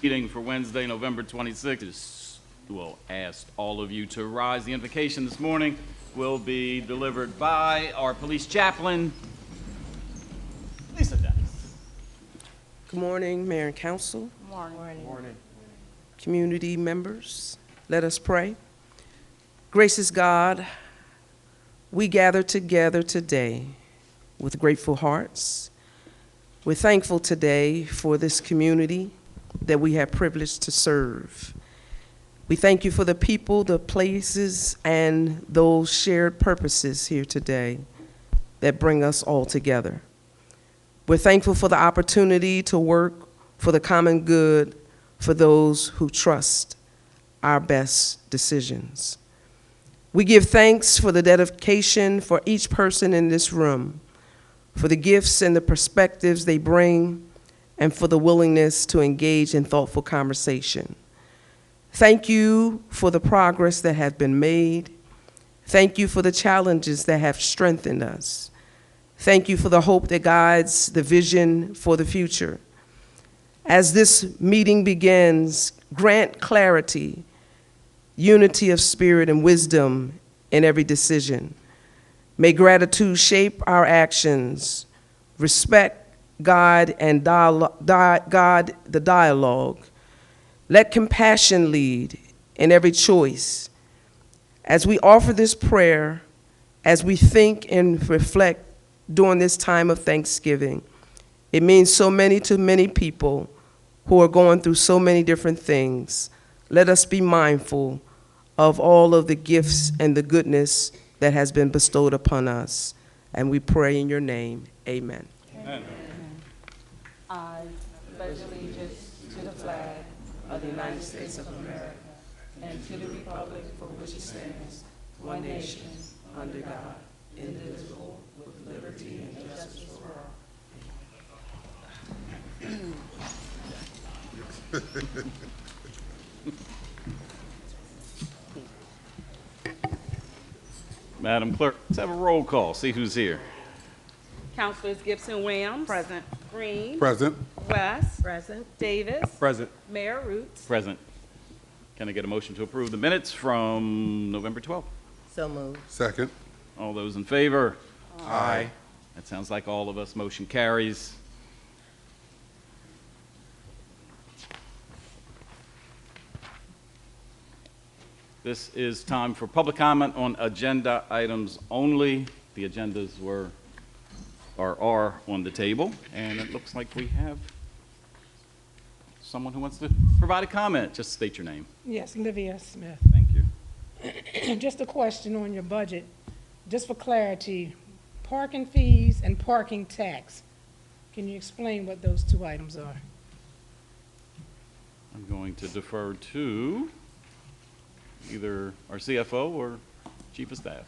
Meeting for Wednesday, November 26th. We'll ask all of you to rise. The invocation this morning will be delivered by our police chaplain, Lisa Dennis. Good morning, Mayor and Council. Morning. Community members, let us pray. Gracious God, we gather together today with grateful hearts. We're thankful today for this community that we have privileged to serve. We thank you for the people, the places, and those shared purposes here today that bring us all together. We're thankful for the opportunity to work for the common good for those who trust our best decisions. We give thanks for the dedication for each person in this room, for the gifts and the perspectives they bring, and for the willingness to engage in thoughtful conversation. Thank you for the progress that has been made. Thank you for the challenges that have strengthened us. Thank you for the hope that guides the vision for the future. As this meeting begins, grant clarity, unity of spirit, and wisdom in every decision. May gratitude shape our actions, respect, guide the dialogue. Let compassion lead in every choice. As we offer this prayer, as we think and reflect during this time of Thanksgiving, it means so many to many people who are going through so many different things. Let us be mindful of all of the gifts and the goodness that has been bestowed upon us. And we pray in your name, amen. Amen. I pledge allegiance to the flag of the United States of America and to the republic for which it stands, one nation, under God, indivisible, with liberty and justice for all. Madam Clerk, let's have a roll call, see who's here. Councilors Gibson Williams. Present. Green. Present. West. Present. Davis. Present. Mayor Roots. Present. Can I get a motion to approve the minutes from November 12th? So moved. Second. All those in favor? Aye. That sounds like all of us. Motion carries. This is time for public comment on agenda items only. The agendas are on the table, and it looks like we have someone who wants to provide a comment. Just state your name. Yes, Olivia Smith. Thank you. Just a question on your budget, just for clarity, parking fees and parking tax. Can you explain what those two items are? I'm going to defer to either our CFO or Chief of Staff.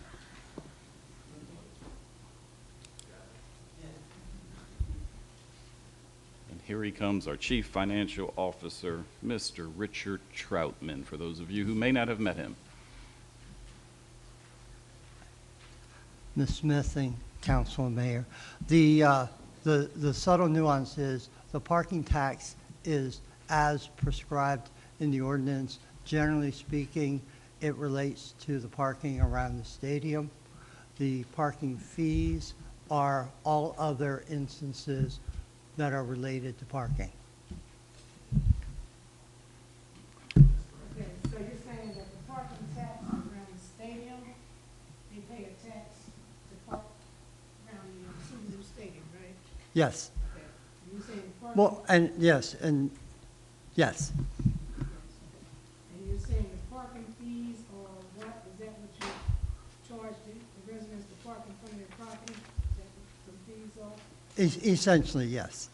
And here he comes, our Chief Financial Officer, Mr. Richard Troutman, for those of you who may not have met him. Ms. Smith and Council and Mayor, the subtle nuance is the parking tax is as prescribed in the ordinance. Generally speaking, it relates to the parking around the stadium. The parking fees are all other instances that are related to parking. Okay, so you're saying that the parking tax around the stadium, they pay a tax to park around the new stadium, right? Yes. Okay. You're saying the parking. Well, and yes, and yes. And you're saying the parking fees or what, is that what you charge the residents to park in front of their property? Is that what the fees are? Essentially, yes.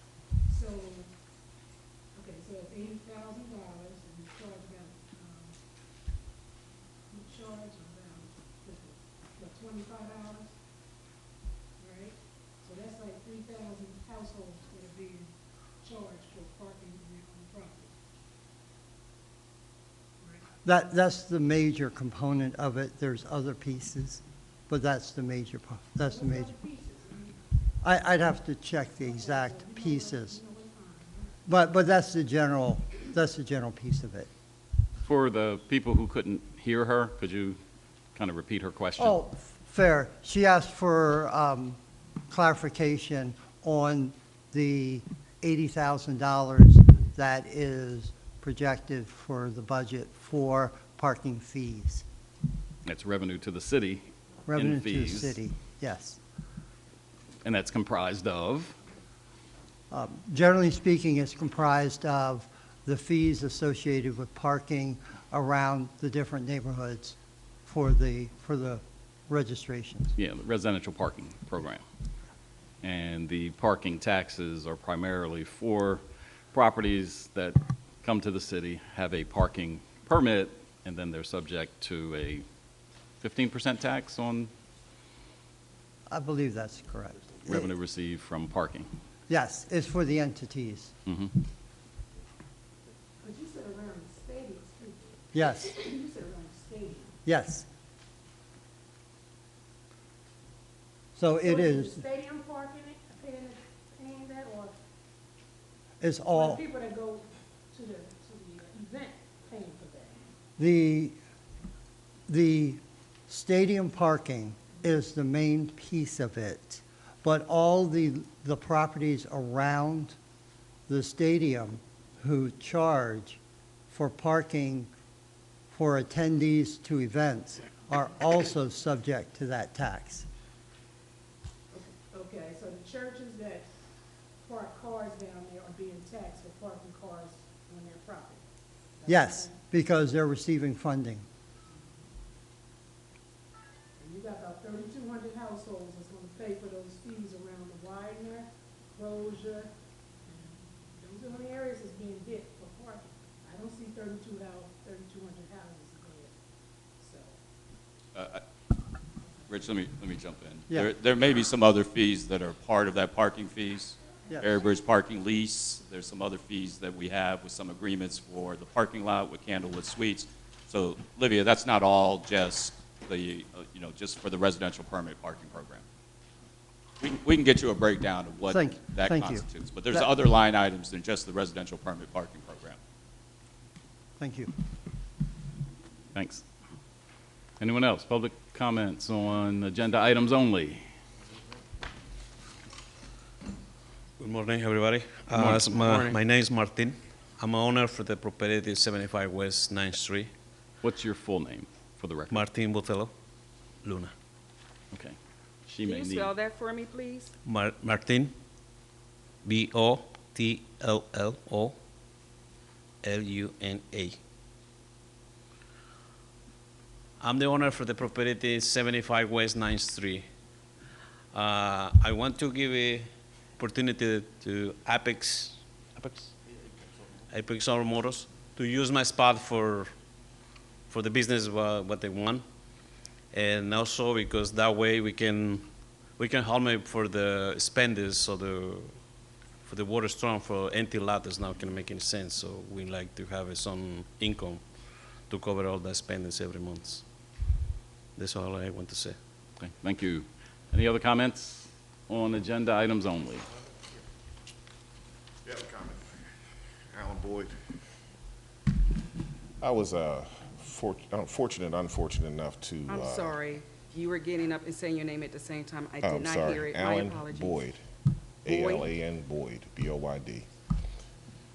So, okay, so it's $80,000 and you charge about, $25, right? So that's like 3,000 households that are being charged for parking in their own property. That's the major component of it. There's other pieces, but that's the major part. That's the major. I'd have to check the exact pieces, but that's the general That's the general piece of it. For the people who couldn't hear her, could you kind of repeat her question? Oh, fair. She asked for clarification on the $80,000 that is projected for the budget for parking fees. That's revenue to the city Revenue in to the fees. city, yes. And that's comprised of? Generally speaking, it's comprised of the fees associated with parking around the different neighborhoods for the registrations. Yeah, the residential parking program. And the parking taxes are primarily for properties that come to the city, have a parking permit, and then they're subject to a 15% tax on I believe that's correct. revenue received from parking. Yes, it's for the entities. Mhm. But you said around the stadium, too. Yes, You said around the stadium. yes. So it So is, the stadium parking it, paying that, or it's or all, the people that go to the event paying for that? the stadium parking is the main piece of it, but all the properties around the stadium who charge for parking for attendees to events are also subject to that tax. Okay, so the churches that park cars down there are being taxed for parking cars on their property? Yes, because they're receiving funding. And you got about 3,200 households that's gonna pay for those fees around the Widener, closure. Those are the only areas that's being hit for parking. I don't see 3,200 houses there, so. Rich, let me jump in. Yeah. There may be some other fees that are part of that parking fees. Yes. Airbridge parking lease, there's some other fees that we have with some agreements for the parking lot with Candlewood Suites. So, Livia, that's not all just the, just for the residential permit parking program. We can get you a breakdown of what Thank that you. constitutes. But there's That- other line items than just the residential permit parking program. Thank you. Thanks. Anyone else? Public comments on agenda items only? Good morning, everybody. morning. My name is Martin. I'm owner for the property 75 West 9th Street. What's your full name, for the record? Martin Botello, Luna. Okay. She Can may you need. spell that for me, please? Martin, Botllo, Luna. I'm the owner for the property 75 West 9th Street. I want to give a opportunity to Apex Automotive to use my spot for the business what they want, and also because that way we can help me for the spenders, so for the water storm for empty lot is not going to make any sense. So we like to have some income to cover all the spendings every month. That's all I want to say. Okay, thank you. Any other comments on agenda items only? Yeah, comment. Alan Boyd. I was unfortunate enough to. I'm sorry. You were getting up and saying your name at the same time. I I'm did not sorry, hear it. My Alan apologies. Boyd, Boyd? A-L-A-N Boyd, B-O-Y-D.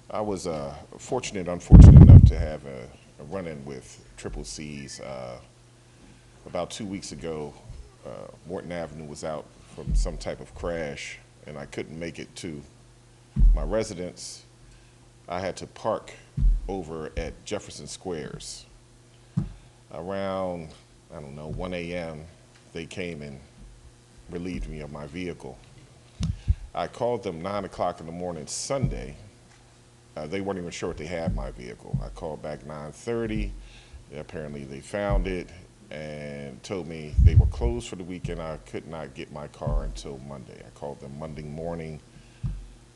I was unfortunate enough to have a run-in with Triple C's. About 2 weeks ago, Morton Avenue was out from some type of crash, and I couldn't make it to my residence. I had to park over at Jefferson Squares. Around, 1 a.m., they came and relieved me of my vehicle. I called them 9 o'clock in the morning Sunday. They weren't even sure if they had my vehicle. I called back 9:30. Apparently they found it and told me they were closed for the weekend. I could not get my car until Monday. I called them Monday morning,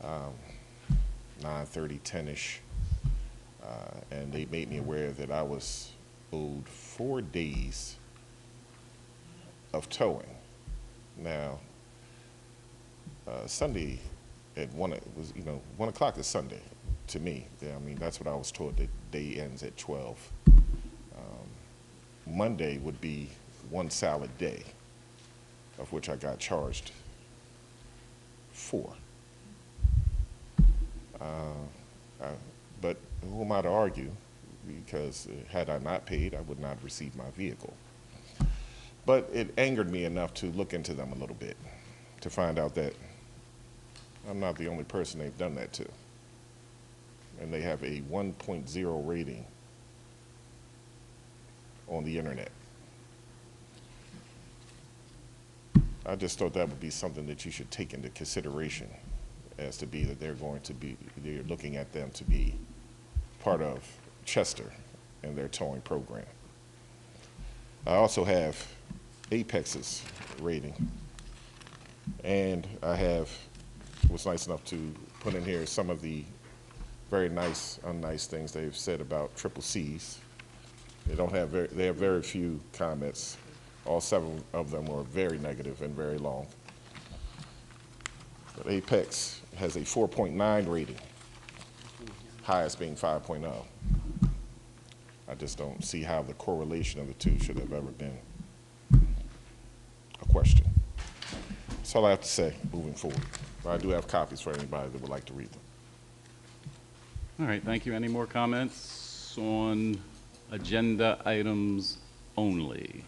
9:30, 10-ish, and they made me aware that I was owed 4 days of towing. Now, Sunday at 1 o'clock is Sunday. to me. I mean, that's what I was told, that day ends at 12. Monday would be one salad day, of which I got charged 4. But who am I to argue? Because had I not paid, I would not receive my vehicle. But it angered me enough to look into them a little bit, to find out that I'm not the only person they've done that to. And they have a 1.0 rating on the internet. I just thought that would be something that you should take into consideration, as to be that they're looking at them to be part of Chester and their towing program. I also have Apex's rating, and I was nice enough to put in here some of the very nice, unnice things they've said about Triple C's. They have very few comments. All 7 of them were very negative and very long. But Apex has a 4.9 rating, highest being 5.0. I just don't see how the correlation of the two should have ever been a question. That's all I have to say moving forward. But I do have copies for anybody that would like to read them. All right, thank you. Any more comments on agenda items only?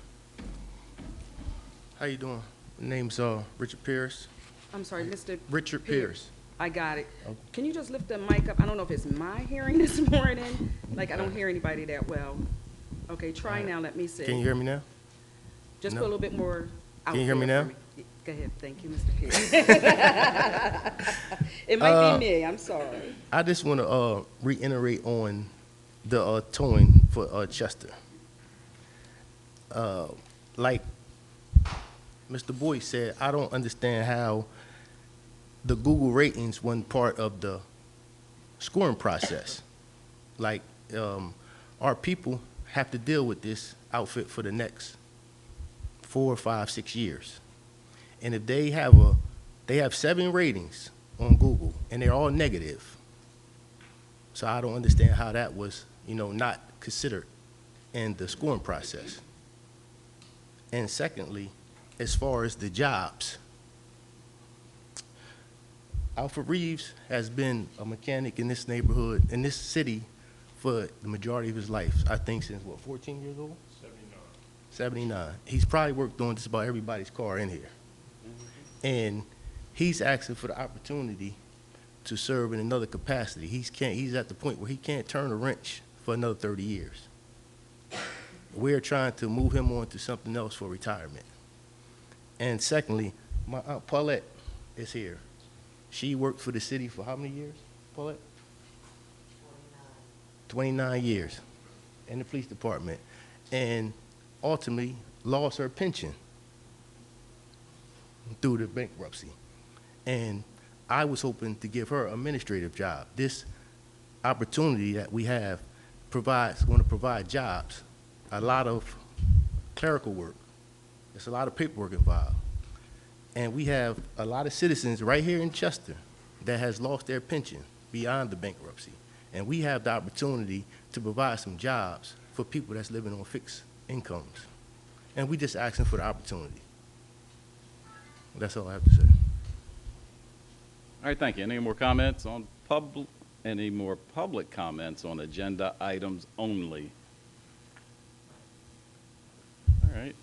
How you doing? My name's Richard Pierce. I'm sorry, Mr. Richard Pierce. I got it. Okay. Can you just lift the mic up? I don't know if it's my hearing this morning. Like, I don't hear anybody that well. Okay, try now, let me see. Can you hear me now? Just No. put a little bit more out Can you hear me there now? for Go ahead, thank you, Mr. Pierce. It might be me, I'm sorry. I just want to reiterate on the towing for Chester. Like Mr. Boyd said, I don't understand how the Google ratings weren't part of the scoring process. Like, our people have to deal with this outfit for the next 4, 5, 6 years. And if they have 7 ratings on Google and they're all negative. So I don't understand how that was, not considered in the scoring process. And secondly, as far as the jobs, Alfred Reeves has been a mechanic in this neighborhood, in this city, for the majority of his life. I think since, 14 years old? 79. He's probably worked on just about everybody's car in here. And he's asking for the opportunity to serve in another capacity. He's at the point where he can't turn a wrench for another 30 years. We're trying to move him on to something else for retirement. And secondly, my Aunt Paulette is here. She worked for the city for how many years, Paulette? 29 years in the police department, and ultimately lost her pension through the bankruptcy. And I was hoping to give her an administrative job. This opportunity that we have going to provide jobs, a lot of clerical work. There's a lot of paperwork involved. And we have a lot of citizens right here in Chester that has lost their pension beyond the bankruptcy. And we have the opportunity to provide some jobs for people that's living on fixed incomes. And we just asking for the opportunity. That's all I have to say. All right, thank you. Any more public comments on agenda items only? All right.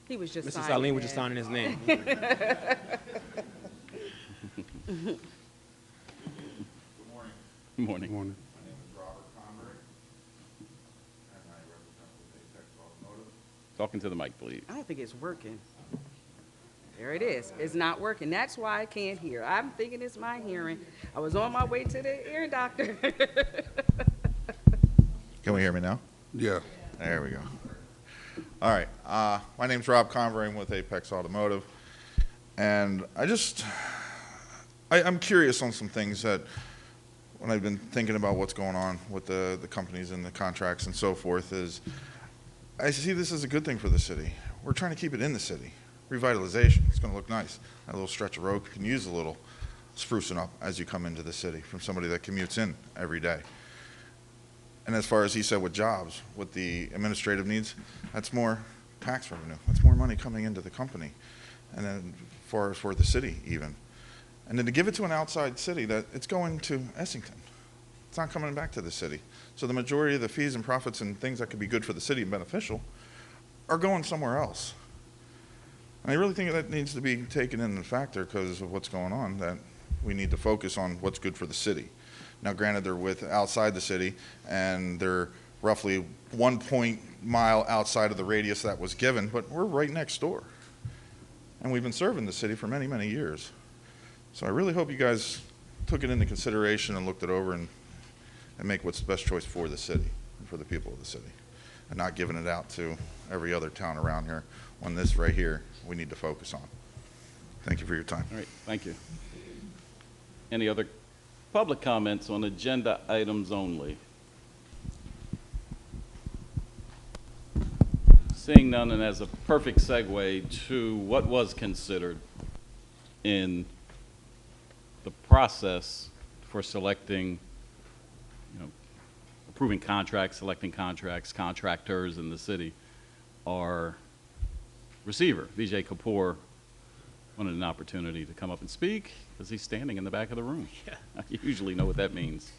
He was just Mr. signing Salim was that. just signing his name. Good morning. Morning. My name is Robert Convery, and I represent with Apex Automotive. Talking to the mic, please. I don't think it's working. There it is. It's not working. That's why I can't hear. I'm thinking it's my hearing. I was on my way to the ear doctor. Can we hear me now? Yeah. There we go. All right. My name's Rob Convery. I'm with Apex Automotive. And I'm curious on some things that, when I've been thinking about what's going on with the companies and the contracts and so forth, is I see this as a good thing for the city. We're trying to keep it in the city. Revitalization, it's going to look nice. That little stretch of road can use a little sprucing up as you come into the city from somebody that commutes in every day. And as far as he said with jobs, with the administrative needs, that's more tax revenue. That's more money coming into the company. And then for the city even. And then to give it to an outside city, that it's going to Essington. It's not coming back to the city. So the majority of the fees and profits and things that could be good for the city and beneficial are going somewhere else. And I really think that needs to be taken into factor because of what's going on, that we need to focus on what's good for the city. Now, granted, they're outside the city, and they're roughly 1 mile outside of the radius that was given, but we're right next door. And we've been serving the city for many, many years. So I really hope you guys took it into consideration and looked it over and make what's the best choice for the city and for the people of the city, and not giving it out to every other town around here when this right here we need to focus on. Thank you for your time. All right, thank you. Any other public comments on agenda items only? Seeing none, and as a perfect segue to what was considered in the process for selecting, approving contracts, selecting contracts, contractors in the city, our receiver, Vijay Kapoor, wanted an opportunity to come up and speak because he's standing in the back of the room. Yeah. You usually know what that means.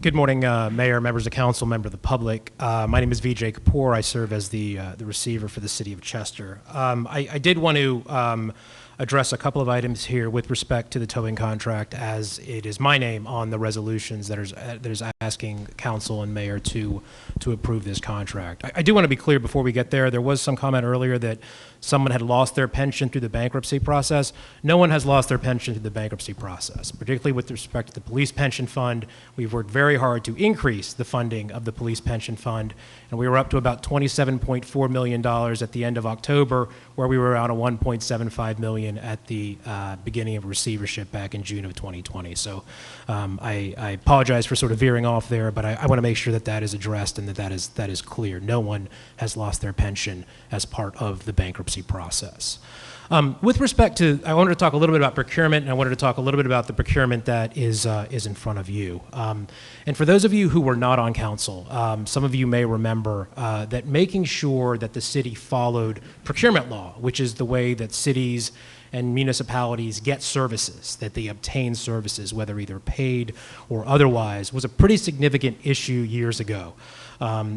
Good morning, Mayor, members of council, member of the public. My name is Vijay Kapoor. I serve as the receiver for the city of Chester. I did want to address a couple of items here with respect to the towing contract, as it is my name on the resolutions that is asking council and mayor to approve this contract. I do want to be clear before we get there. There was some comment earlier that someone had lost their pension through the bankruptcy process. No one has lost their pension through the bankruptcy process, particularly with respect to the police pension fund. We've worked very hard to increase the funding of the police pension fund, and we were up to about $27.4 million at the end of October, where we were around a $1.75 million at the beginning of receivership back in June of 2020. So I apologize for sort of veering off there, but I want to make sure that that is addressed and that is clear. No one has lost their pension as part of the bankruptcy process. With respect to, I wanted to talk a little bit about procurement, and I wanted to talk a little bit about the procurement that is in front of you. And for those of you who were not on council, some of you may remember that making sure that the city followed procurement law, which is the way that cities and municipalities get services, that they obtain services, whether either paid or otherwise, was a pretty significant issue years ago.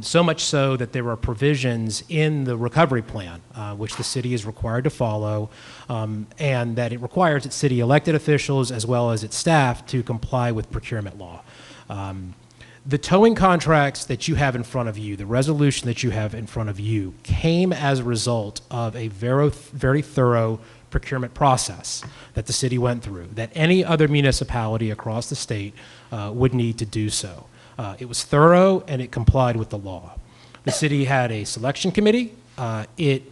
So much so that there are provisions in the recovery plan, which the city is required to follow, and that it requires its city elected officials as well as its staff to comply with procurement law. The towing contracts that you have in front of you, the resolution that you have in front of you, came as a result of a very thorough procurement process that the city went through, that any other municipality across the state would need to do so. It was thorough and it complied with the law. The city had a selection committee. It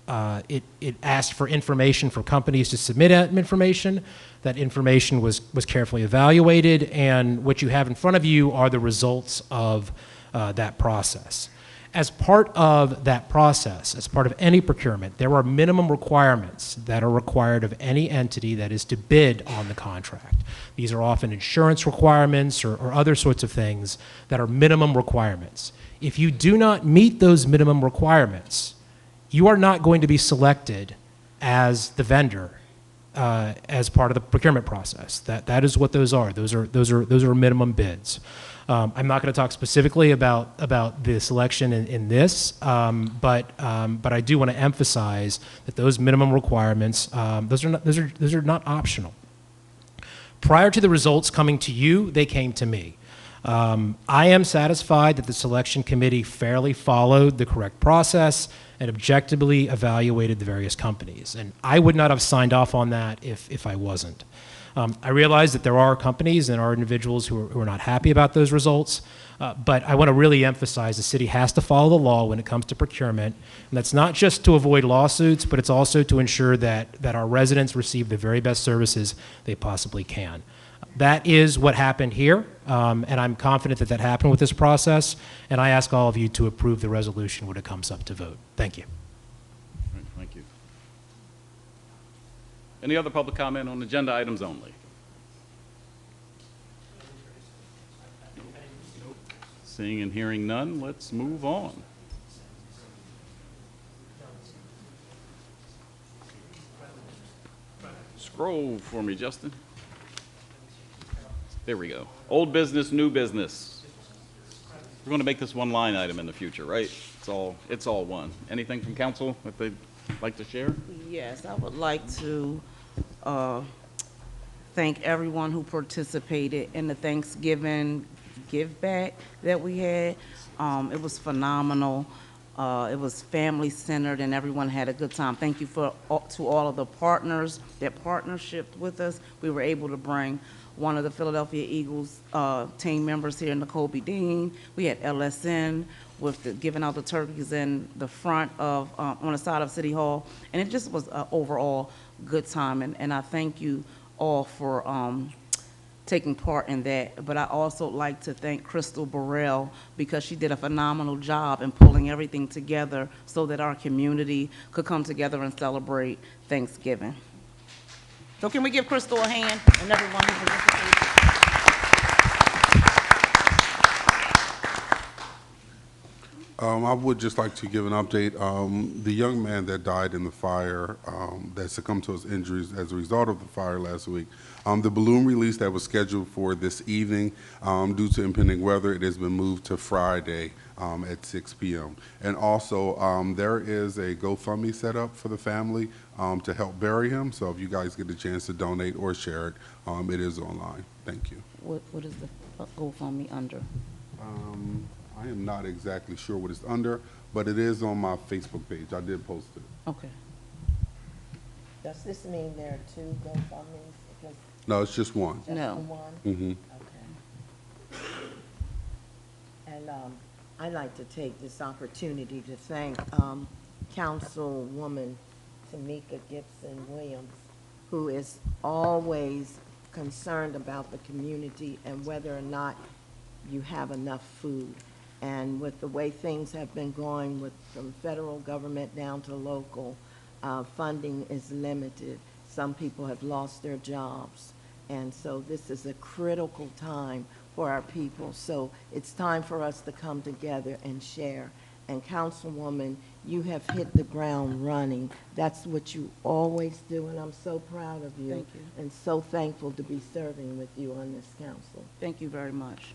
asked for information for companies to submit information. That information was carefully evaluated, and what you have in front of you are the results of that process. As part of that process, as part of any procurement, there are minimum requirements that are required of any entity that is to bid on the contract. These are often insurance requirements or other sorts of things that are minimum requirements. If you do not meet those minimum requirements, you are not going to be selected as the vendor as part of the procurement process. That is what those are. Those are minimum bids. I'm not going to talk specifically about the selection in this, but I do want to emphasize that those minimum requirements, those are not optional. Prior to the results coming to you, they came to me. I am satisfied that the selection committee fairly followed the correct process and objectively evaluated the various companies. And I would not have signed off on that if I wasn't. I realize that there are companies and are individuals who are not happy about those results, but I want to really emphasize the city has to follow the law when it comes to procurement, and that's not just to avoid lawsuits, but it's also to ensure that our residents receive the very best services they possibly can. That is what happened here, and I'm confident that happened with this process, and I ask all of you to approve the resolution when it comes up to vote. Thank you. All right, thank you. Any other public comment on agenda items only? Seeing and hearing none, let's move on. Scroll for me, Justin. There we go. Old business, new business. We're going to make this one line item in the future, right? It's all one. Anything from council that they'd like to share? Yes, I would like to thank everyone who participated in the Thanksgiving give back that we had. It was phenomenal. It was family centered and everyone had a good time. Thank you to all of the partners that partnershiped with us. We were able to bring one of the Philadelphia Eagles team members here, Nicole B. Dean. We had LSN with giving out the turkeys in the front of, on the side of City Hall. And it just was an overall good time. And I thank you all for taking part in that. But I also like to thank Crystal Burrell because she did a phenomenal job in pulling everything together so that our community could come together and celebrate Thanksgiving. So can we give Crystal a hand and everyone who participated? I would just like to give an update. The young man that died in the fire, that succumbed to his injuries as a result of the fire last week, the balloon release that was scheduled for this evening, due to impending weather, it has been moved to Friday at 6 p.m. And also, there is a GoFundMe set up for the family to help bury him. So if you guys get a chance to donate or share it, it is online. Thank you. What is the GoFundMe under? I am not exactly sure what it's under, but it is on my Facebook page. I did post it. Okay. Does this mean there are two GoFundMes? Because No, it's just one. just No. the one? Mm-hmm. Okay. And I'd like to take this opportunity to thank Councilwoman Tamika Gibson Williams, who is always concerned about the community and whether or not you have enough food. And with the way things have been going from federal government down to local, funding is limited. Some people have lost their jobs. And so this is a critical time for our people. So it's time for us to come together and share. And Councilwoman, you have hit the ground running. That's what you always do, and I'm so proud of you. Thank you. And so thankful to be serving with you on this council. Thank you very much.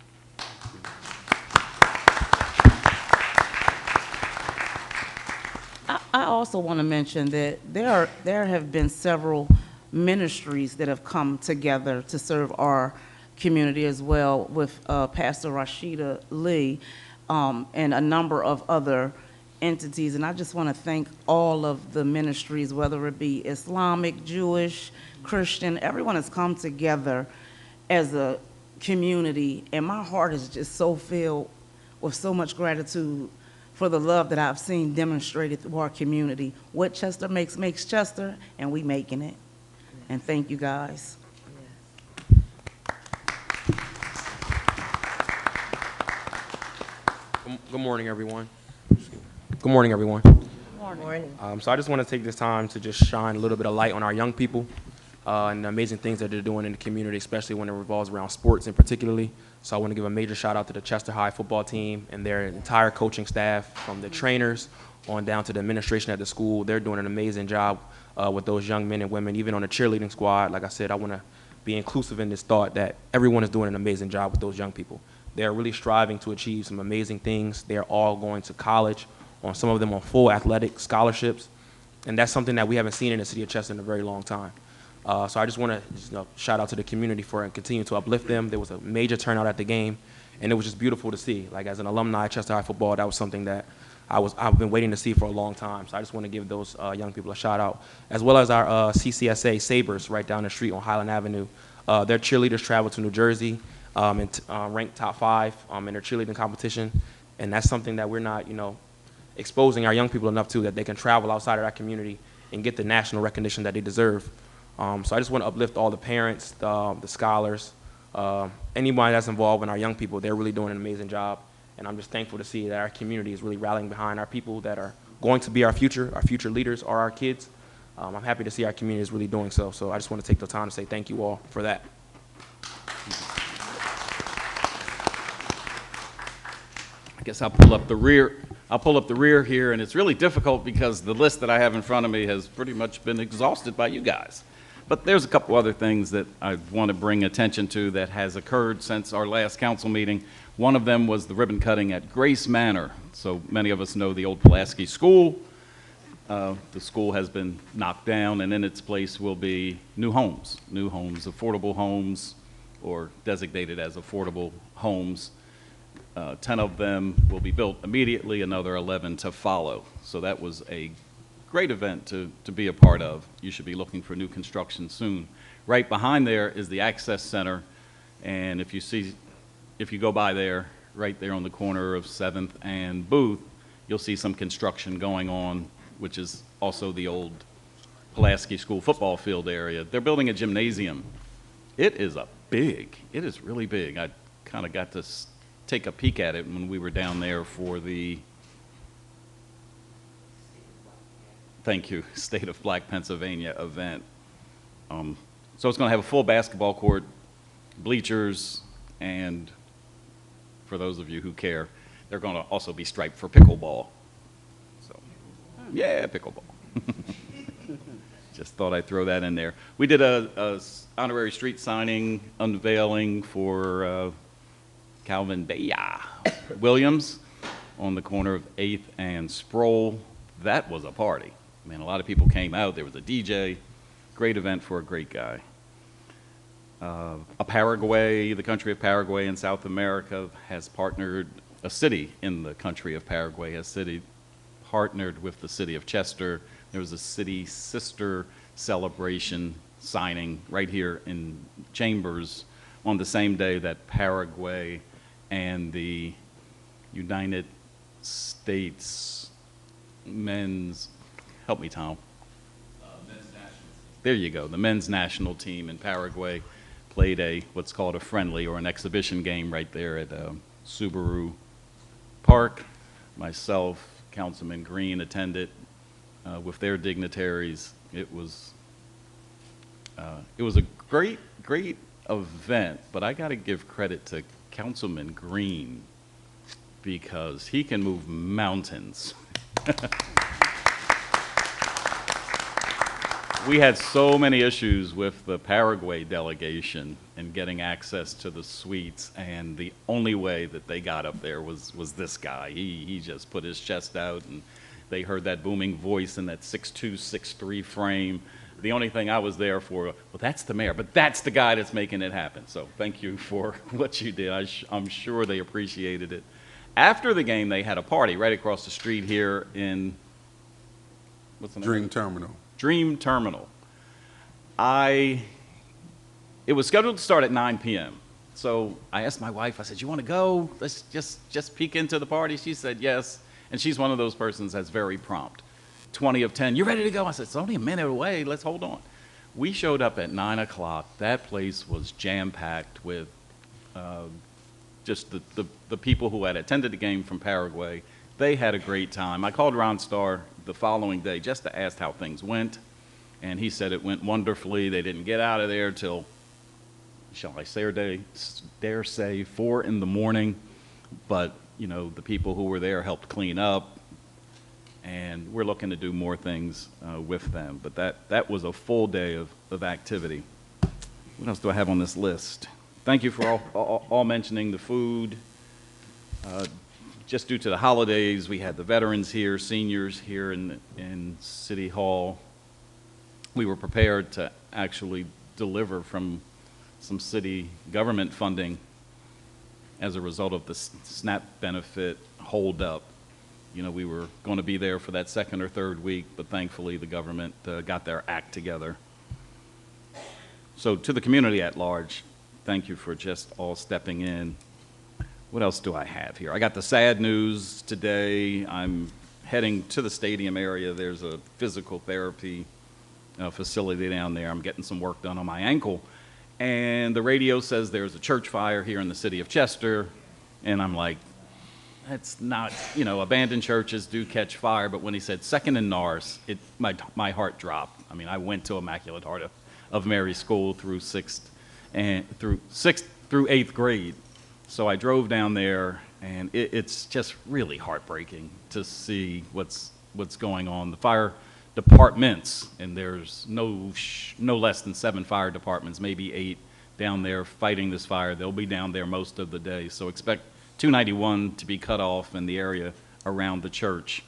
I also want to mention that there have been several ministries that have come together to serve our community as well, with Pastor Rashida Lee and a number of other entities. And I just want to thank all of the ministries, whether it be Islamic, Jewish, Christian, everyone has come together as a community. And my heart is just so filled with so much gratitude for the love that I've seen demonstrated through our community. What Chester makes Chester, and we making it. And thank you guys. Good morning, everyone. Good morning, everyone. Morning. So I just want to take this time to just shine a little bit of light on our young people and the amazing things that they're doing in the community, especially when it revolves around sports in particularly. So I want to give a major shout out to the Chester High football team and their entire coaching staff, from the trainers on down to the administration at the school. They're doing an amazing job with those young men and women, even on the cheerleading squad. Like I said, I want to be inclusive in this thought that everyone is doing an amazing job with those young people. They're really striving to achieve some amazing things. They're all going to college, on some of them on full athletic scholarships. And that's something that we haven't seen in the city of Chester in a very long time. So I just want to shout out to the community for continuing to uplift them. There was a major turnout at the game, and it was just beautiful to see. Like, as an alumni of Chester High football, that was something that I've been waiting to see for a long time. So I just want to give those young people a shout out, as well as our CCSA Sabres right down the street on Highland Avenue. Their cheerleaders traveled to New Jersey and ranked top 5 in their cheerleading competition, and that's something that we're not, exposing our young people enough to, that they can travel outside of our community and get the national recognition that they deserve. So I just want to uplift all the parents, the scholars, anybody that's involved in our young people. They're really doing an amazing job, and I'm just thankful to see that our community is really rallying behind our people that are going to be our future leaders are our kids. I'm happy to see our community is really doing so. So I just want to take the time to say thank you all for that. I guess I'll pull up the rear here, and it's really difficult because the list that I have in front of me has pretty much been exhausted by you guys. But there's a couple other things that I want to bring attention to that has occurred since our last council meeting. One of them was the ribbon cutting at Grace Manor. So many of us know the old Pulaski School. The school has been knocked down, and in its place will be new homes, affordable homes, or designated as affordable homes. 10 of them will be built immediately, another 11 to follow. So that was a great event to be a part of. You should be looking for new construction soon. Right behind there is the Access Center, and if you go by there, right there on the corner of 7th and Booth, you'll see some construction going on, which is also the old Pulaski School football field area. They're building a gymnasium. It is really big. I kind of got to take a peek at it when we were down there for the, thank you, State of Black Pennsylvania event. So it's going to have a full basketball court, bleachers, and for those of you who care, they're going to also be striped for pickleball. So, yeah, pickleball. Just thought I'd throw that in there. We did a honorary street signing unveiling for Calvin Baya Williams on the corner of 8th and Sproul. That was a party. Man, a lot of people came out. There was a DJ. Great event for a great guy. Paraguay, the country of Paraguay in South America has partnered, a city in the country of Paraguay has partnered with the city of Chester. There was a city sister celebration signing right here in Chambers on the same day that Paraguay and the United States men's, help me, Tom. Men's national. There you go. The men's national team in Paraguay played what's called a friendly or an exhibition game right there at Subaru Park. Myself, Councilman Green attended with their dignitaries. It was a great event, but I got to give credit to Councilman Green because he can move mountains. We had so many issues with the Paraguay delegation and getting access to the suites, and the only way that they got up there was this guy. He just put his chest out, and they heard that booming voice in that 6'2", 6'3" frame. The only thing I was there for, well, that's the mayor, but that's the guy that's making it happen. So thank you for what you did. I'm sure they appreciated it. After the game, they had a party right across the street here in, what's the name? Dream Terminal. Dream Terminal. It was scheduled to start at 9 p.m. So I asked my wife, I said, you want to go? Let's just peek into the party. She said yes. And she's one of those persons that's very prompt. 20 of 10, you ready to go? I said, it's only a minute away, let's hold on. We showed up at 9 o'clock. That place was jam-packed with just the people who had attended the game from Paraguay. They had a great time. I called Ron Starr the following day just to ask how things went, and he said it went wonderfully. They didn't get out of there till, shall I dare say, 4 in the morning, but you know, the people who were there helped clean up, and we're looking to do more things with them. But that was a full day of activity. What else do I have on this list? Thank you for all mentioning the food. Just due to the holidays, we had the veterans here, seniors here in City Hall. We were prepared to actually deliver from some city government funding as a result of the SNAP benefit holdup. You know, we were going to be there for that second or third week, but thankfully the government got their act together. So to the community at large, thank you for just all stepping in. What else do I have here? I got the sad news today. I'm heading to the stadium area. There's a physical therapy facility down there. I'm getting some work done on my ankle. And the radio says there's a church fire here in the city of Chester. And I'm like, that's not, you know, abandoned churches do catch fire. But when he said Second and Norris, my heart dropped. I mean, I went to Immaculate Heart of Mary School through 6th through 8th grade. So I drove down there, and it's just really heartbreaking to see what's going on. The fire departments, and there's no less than 7 fire departments, maybe 8 down there fighting this fire. They'll be down there most of the day. So expect 291 to be cut off in the area around the church.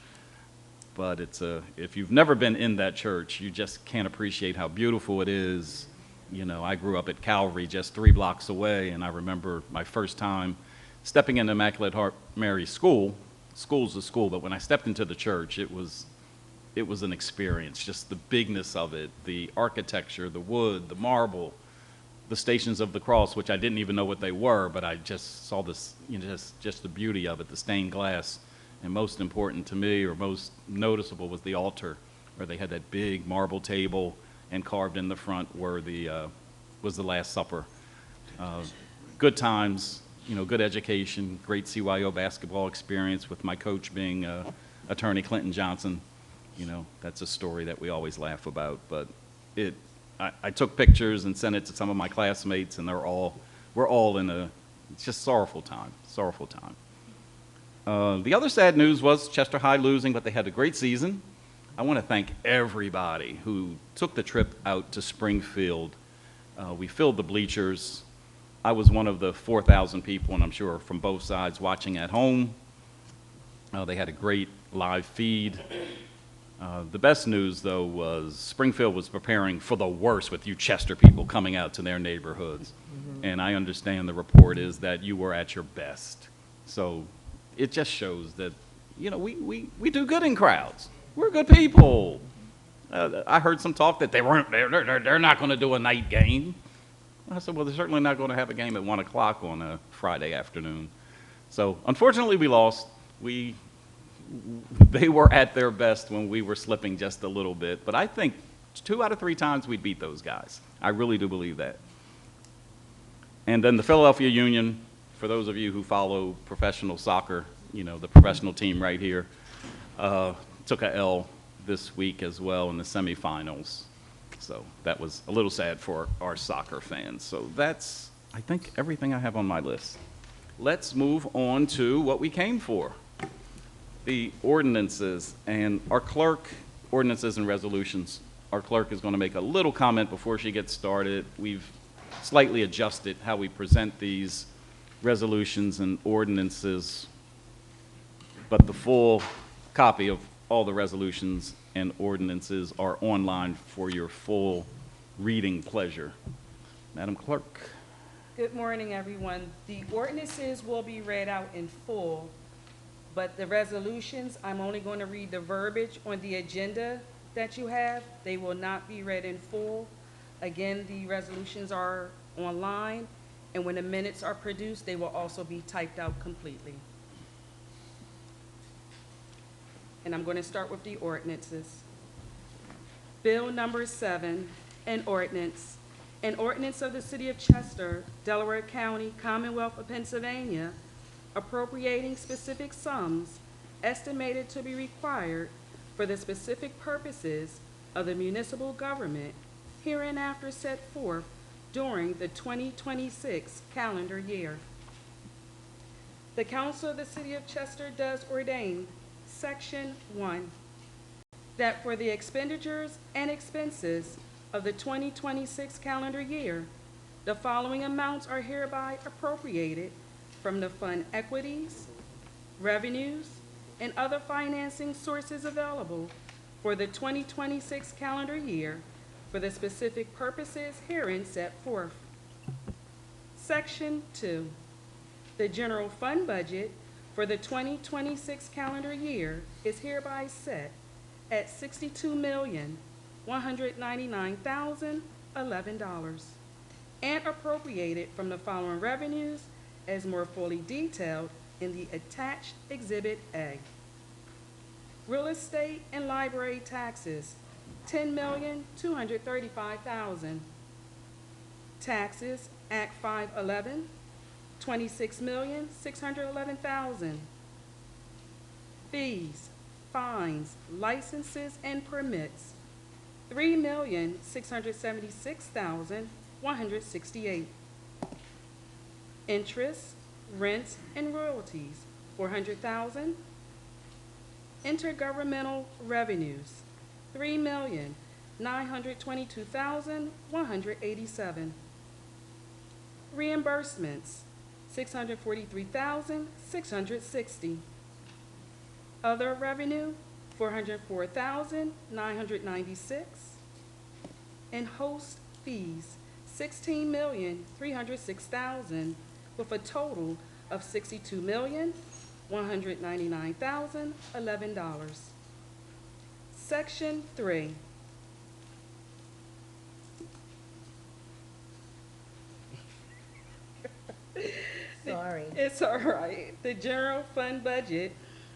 But if you've never been in that church, you just can't appreciate how beautiful it is. You know, I grew up at Calvary just 3 blocks away, and I remember my first time stepping into Immaculate Heart Mary School. School's a school, but when I stepped into the church, it was an experience, just the bigness of it, the architecture, the wood, the marble, the Stations of the Cross, which I didn't even know what they were, but I just saw this, you know, just the beauty of it, the stained glass. And most important to me, or most noticeable, was the altar, where they had that big marble table, and carved in the front was the Last Supper. Good times, you know, good education, great CYO basketball experience with my coach being attorney Clinton Johnson. You know, that's a story that we always laugh about. But I took pictures and sent it to some of my classmates, and we're all in it's just sorrowful time. The other sad news was Chester High losing, but they had a great season. I want to thank everybody who took the trip out to Springfield. We filled the bleachers. I was one of the 4,000 people, and I'm sure from both sides, watching at home. They had a great live feed. The best news, though, was Springfield was preparing for the worst with you Chester people coming out to their neighborhoods. Mm-hmm. And I understand the report is that you were at your best. So it just shows that, you know, we do good in crowds. We're good people. I heard some talk that they're not going to do a night game. I said, well, they're certainly not going to have a game at 1 o'clock on a Friday afternoon. So unfortunately, we lost. They were at their best when we were slipping just a little bit. But I think 2 out of 3 times we beat those guys. I really do believe that. And then the Philadelphia Union, for those of you who follow professional soccer, you know, the professional team right here, took a L this week as well in the semifinals. So that was a little sad for our soccer fans. So that's, I think, everything I have on my list. Let's move on to what we came for, the ordinances. And our clerk, ordinances and resolutions, our clerk is going to make a little comment before she gets started. We've slightly adjusted how we present these resolutions and ordinances, but the full copy of all the resolutions and ordinances are online for your full reading pleasure. Madam Clerk. Good morning, everyone. The ordinances will be read out in full, but the resolutions, I'm only going to read the verbiage on the agenda that you have. They will not be read in full. Again, the resolutions are online, and when the minutes are produced, they will also be typed out completely. And I'm going to start with the ordinances. Bill number 7, an ordinance of the City of Chester, Delaware County, Commonwealth of Pennsylvania, appropriating specific sums estimated to be required for the specific purposes of the municipal government hereinafter set forth during the 2026 calendar year. The Council of the City of Chester does ordain, Section 1, that for the expenditures and expenses of the 2026 calendar year, the following amounts are hereby appropriated from the fund equities, revenues, and other financing sources available for the 2026 calendar year for the specific purposes herein set forth. Section 2, the general fund budget for the 2026 calendar year is hereby set at $62,199,011 and appropriated from the following revenues as more fully detailed in the attached Exhibit A. Real estate and library taxes, $10,235,000. Taxes, Act 511, $26,611,000. Fees, fines, licenses, and permits, $3,676,168. Interest, rents, and royalties, $400,000. Intergovernmental revenues, $3,922,187. Reimbursements, $643,660. Other revenue, $404,996. And host fees, $16,306,000, with a total of $62,199,011. Section 3. Sorry. It's all right. The general fund budget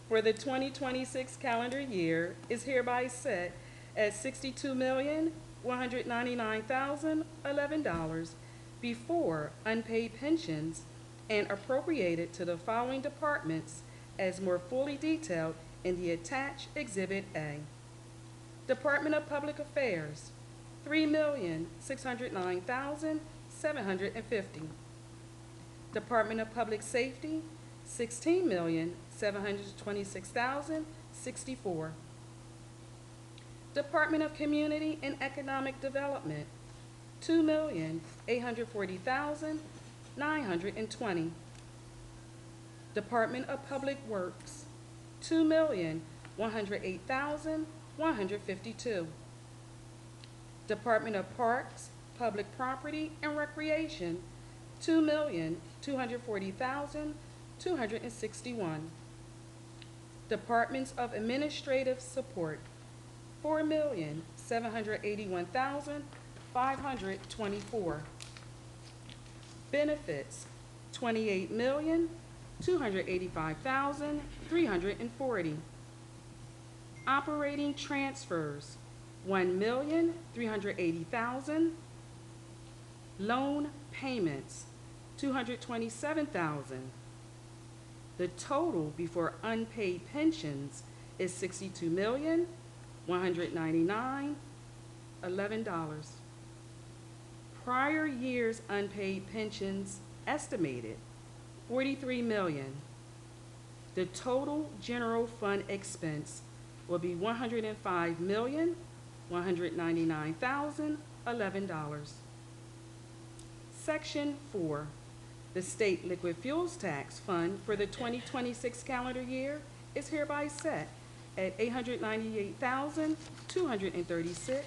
for the 2026 calendar year is hereby set at $62,199,011 before unpaid pensions and appropriated to the following departments as more fully detailed in the attached Exhibit A. Department of Public Affairs, $3,609,750. Department of Public Safety, $16,726,064. Department of Community and Economic Development, $2,840,920. Department of Public Works, $2,108,152. Department of Parks, Public Property, and Recreation, $2,240,261. Departments of Administrative Support, $4,781,524. Benefits, $28,285,340. Operating transfers, $1,380,000. Loan payments, $227,000. The total before unpaid pensions is $62,199,011. Prior year's unpaid pensions estimated, $43 million. The total general fund expense will be $105,199,011. Section 4, the State Liquid Fuels Tax Fund for the 2026 calendar year is hereby set at $898,236,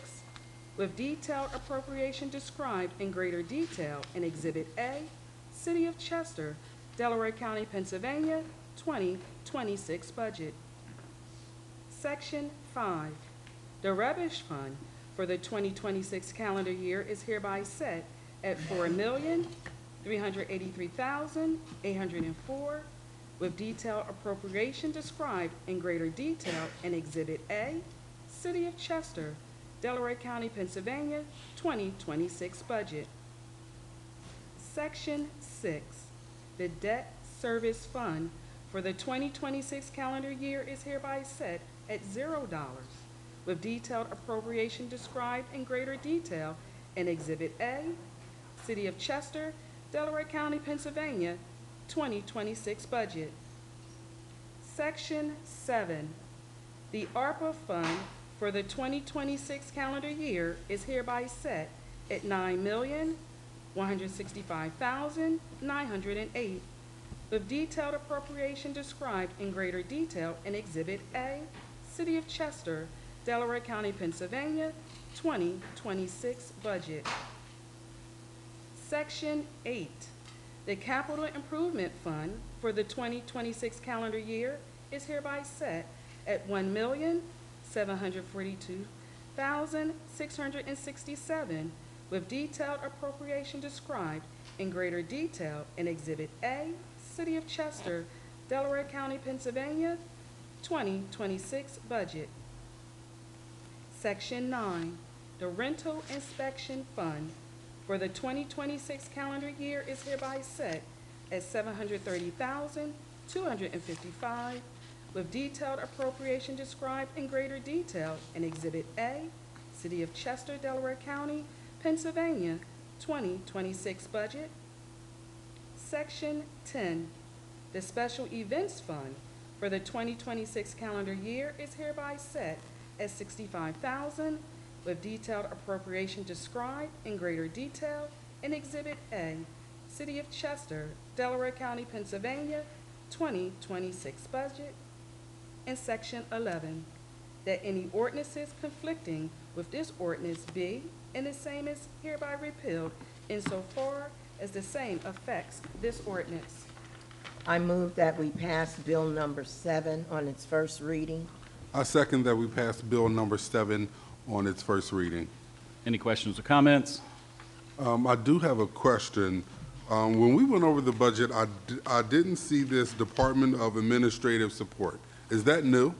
with detailed appropriation described in greater detail in Exhibit A, City of Chester, Delaware County, Pennsylvania, 2026 budget. Section 5, the Rubbish Fund for the 2026 calendar year is hereby set at $4,383,804, with detailed appropriation described in greater detail in Exhibit A, City of Chester, Delaware County, Pennsylvania, 2026 budget. Section 6, the Debt Service Fund for the 2026 calendar year is hereby set at $0, with detailed appropriation described in greater detail in Exhibit A, City of Chester, Delaware County, Pennsylvania, 2026 budget. Section 7, the ARPA Fund for the 2026 calendar year is hereby set at $9,165,908, with detailed appropriation described in greater detail in Exhibit A, City of Chester, Delaware County, Pennsylvania, 2026 budget. Section 8, The Capital Improvement Fund for the 2026 calendar year is hereby set at $1,742,667, with detailed appropriation described in greater detail in Exhibit A, City of Chester, Delaware County, Pennsylvania, 2026 budget. Section 9, the Rental Inspection Fund for the 2026 calendar year is hereby set at $730,255, with detailed appropriation described in greater detail in Exhibit A, City of Chester, Delaware County, Pennsylvania, 2026 budget. Section 10, the Special Events Fund for the 2026 calendar year is hereby set at $65,000, with detailed appropriation described in greater detail in Exhibit A, City of Chester, Delaware County, Pennsylvania, 2026 budget. And Section 11, that any ordinances conflicting with this ordinance be, and the same is hereby repealed insofar as the same affects this ordinance. I move that we pass Bill number 7 on its first reading. I second that we pass Bill number 7 on its first reading. Any questions or comments? I do have a question. When we went over the budget, I didn't see this Department of Administrative Support. Is that new?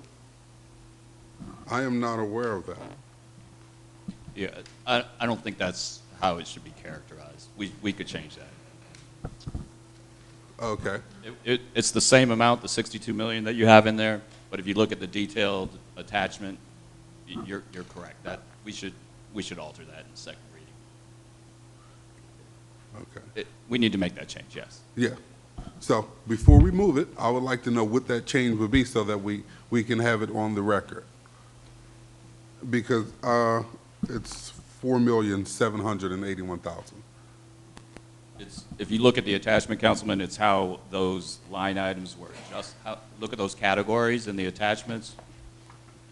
I am not aware of that. Yeah, I don't think that's how it should be characterized. We could change that. Okay. It's the same amount, the 62 million that you have in there, but if you look at the detailed attachment, you're correct. That we should alter that in second reading. Okay. We need to make that change, yes. Yeah. So before we move it, I would like to know what that change would be so that we can have it on the record. Because it's $4,781,000. If you look at the attachment, Councilman, it's how those line items were. Look at those categories in the attachments.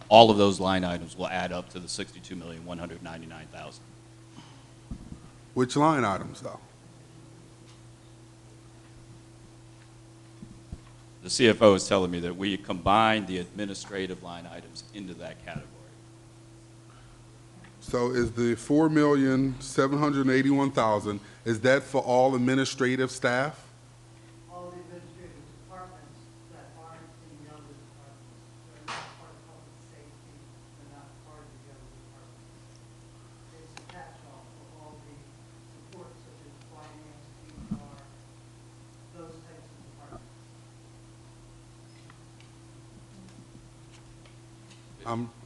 All of those line items will add up to the $62,199,000. Which line items, though? The CFO is telling me that we combined the administrative line items into that category. So is the $4,781,000, is that for all administrative staff? All the administrative departments that aren't in the other departments. They're not part of public safety, they're not part of the other departments. It's a catch-all for all the support such as finance, HR, those types of departments.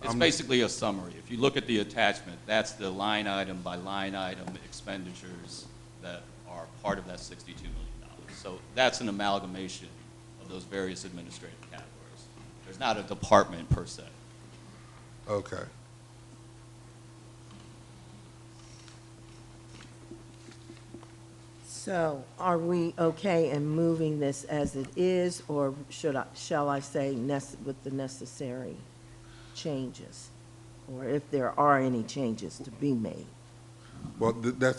It's basically a summary. If you look at the attachment, that's the line item by line item expenditures that are part of that $62 million. So that's an amalgamation of those various administrative categories. There's not a department per se. Okay. So are we okay in moving this as it is, or shall I say with the necessary changes? Or if there are any changes to be made? Well,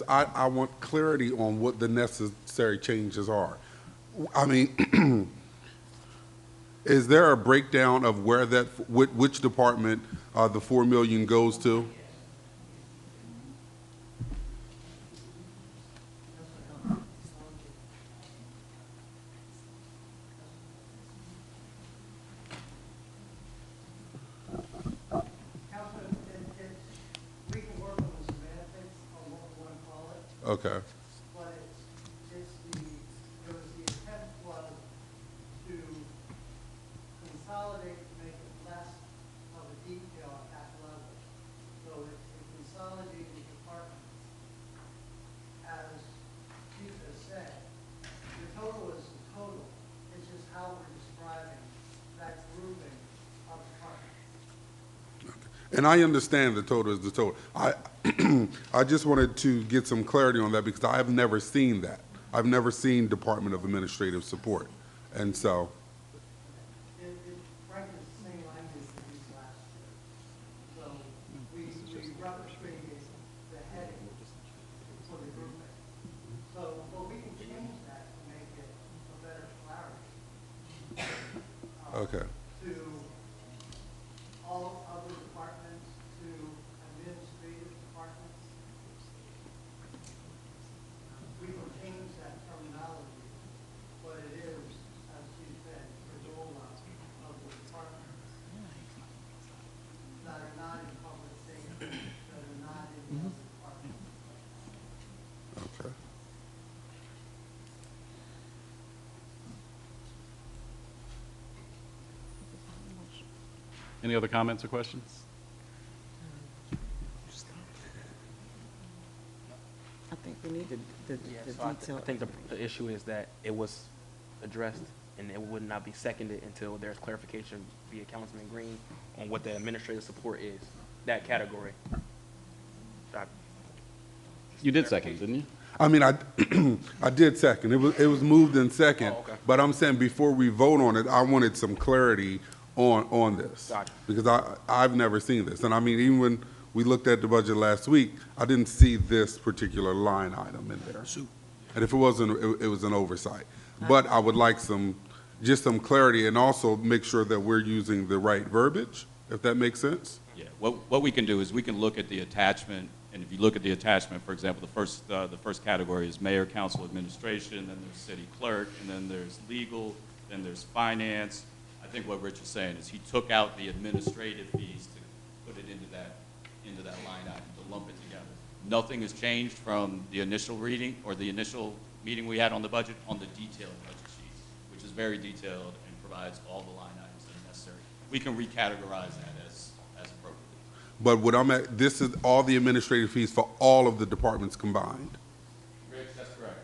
I want clarity on what the necessary changes are. I mean, is there a breakdown of where which department the $4 million goes to? Okay. But there was the attempt was to consolidate, to make it less of a detail at that level. So it's a consolidated department. As Chief has said, the total is the total. It's just how we're describing that grouping of departments. And I understand the total is the total. I just wanted to get some clarity on that because I have never seen that. I've never seen Department of Administrative Support. And so. Frankly, it's the same language we used last year. So we replicated the heading for the grouping. So, well, we can change that Okay. to all other departments, to administrative departments. We can change that terminology, but it is, as you said, the rollout of the departments that are not in public safety, that are not in the other departments. Okay. Any other comments or questions? I think we need the So I detail. think the issue is that it was addressed and it would not be seconded until there's clarification via Councilman Green on what the administrative support is, that category. You did second, didn't you? I mean, I did second. It was moved in second. Oh, okay. But I'm saying before we vote on it, I wanted some clarity on this. Gotcha. Because I've never seen this. And I mean, even when we looked at the budget last week, I didn't see this particular line item in there. And if it wasn't, it was an oversight. But I would like just some clarity and also make sure that we're using the right verbiage, if that makes sense. Yeah, what we can do is we can look at the attachment, and if you look at the attachment, for example, the first category is mayor, council, administration, then there's city clerk, and then there's legal, then there's finance. I think what Rich is saying is he took out the administrative fees to put it into that line item, to lump it together. Nothing has changed from the initial reading or the initial meeting we had on the budget on the detailed budget sheet, which is very detailed and provides all the line items that are necessary. We can recategorize that as appropriate. But this is all the administrative fees for all of the departments combined. Rich, that's correct,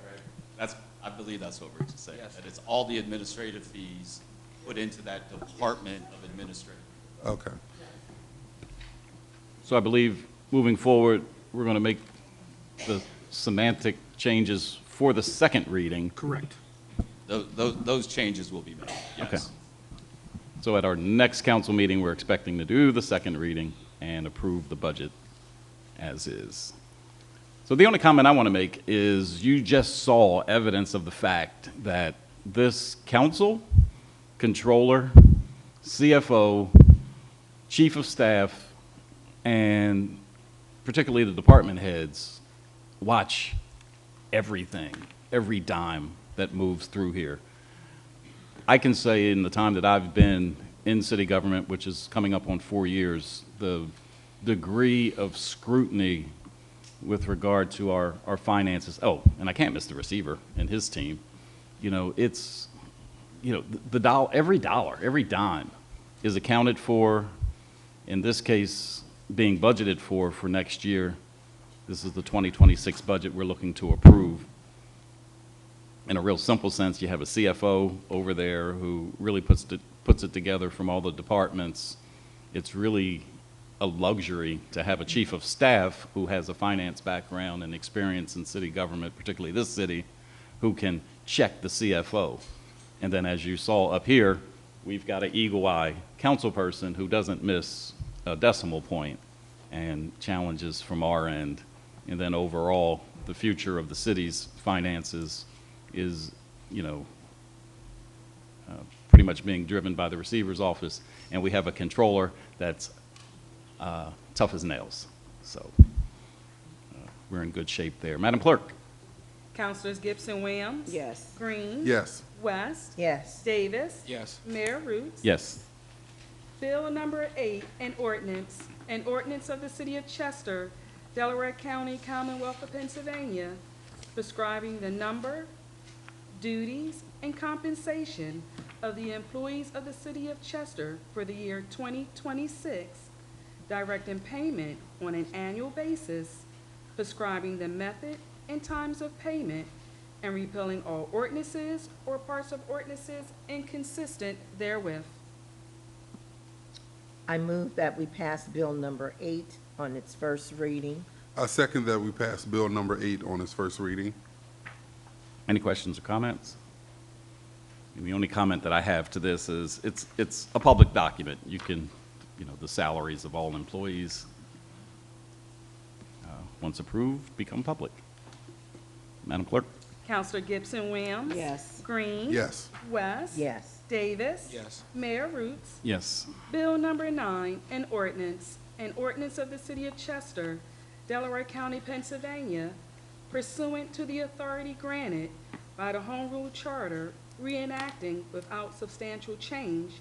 right? I believe that's what Rich is saying, that it's all the administrative fees put into that Department of Administrative. Okay. So I believe moving forward, we're going to make the semantic changes for the second reading. Correct. Those changes will be made, yes. Okay. So at our next council meeting, we're expecting to do the second reading and approve the budget as is. So the only comment I want to make is you just saw evidence of the fact that this council, controller, CFO, chief of staff, and particularly the department heads watch everything, every dime that moves through here. I can say in the time that I've been in city government, which is coming up on 4 years, the degree of scrutiny with regard to our finances. Oh, and I can't miss the receiver and his team. You know, it's, you know, every dollar, every dime is accounted for, in this case, being budgeted for next year. This is the 2026 budget we're looking to approve. In a real simple sense, you have a CFO over there who really puts it together from all the departments. It's really a luxury to have a chief of staff who has a finance background and experience in city government, particularly this city, who can check the CFO. And then as you saw up here, we've got an eagle eye council person who doesn't miss a decimal point and challenges from our end. And then overall, the future of the city's finances is, you know, pretty much being driven by the receiver's office. And we have a controller that's tough as nails. So we're in good shape there. Madam Clerk. Councilors Gibson Williams? Yes. Green? Yes. West? Yes. Davis? Yes. Mayor Roots? Yes. Bill number 8, an ordinance of the City of Chester, Delaware County, Commonwealth of Pennsylvania, prescribing the number, duties, and compensation of the employees of the City of Chester for the year 2026, directing payment on an annual basis, prescribing the method and times of payment, and repealing all ordinances or parts of ordinances inconsistent therewith. I move that we pass Bill number 8 on its first reading. I second that we pass Bill number 8 on its first reading. Any questions or comments? And the only comment that I have to this is it's a public document. You can, you know, the salaries of all employees, once approved, become public. Madam Clerk? Councilor Gibson Williams? Yes. Green? Yes. West? Yes. Davis. Yes. Mayor Roots. Yes. Bill number 9, an ordinance of the City of Chester, Delaware County, Pennsylvania, pursuant to the authority granted by the Home Rule Charter, reenacting without substantial change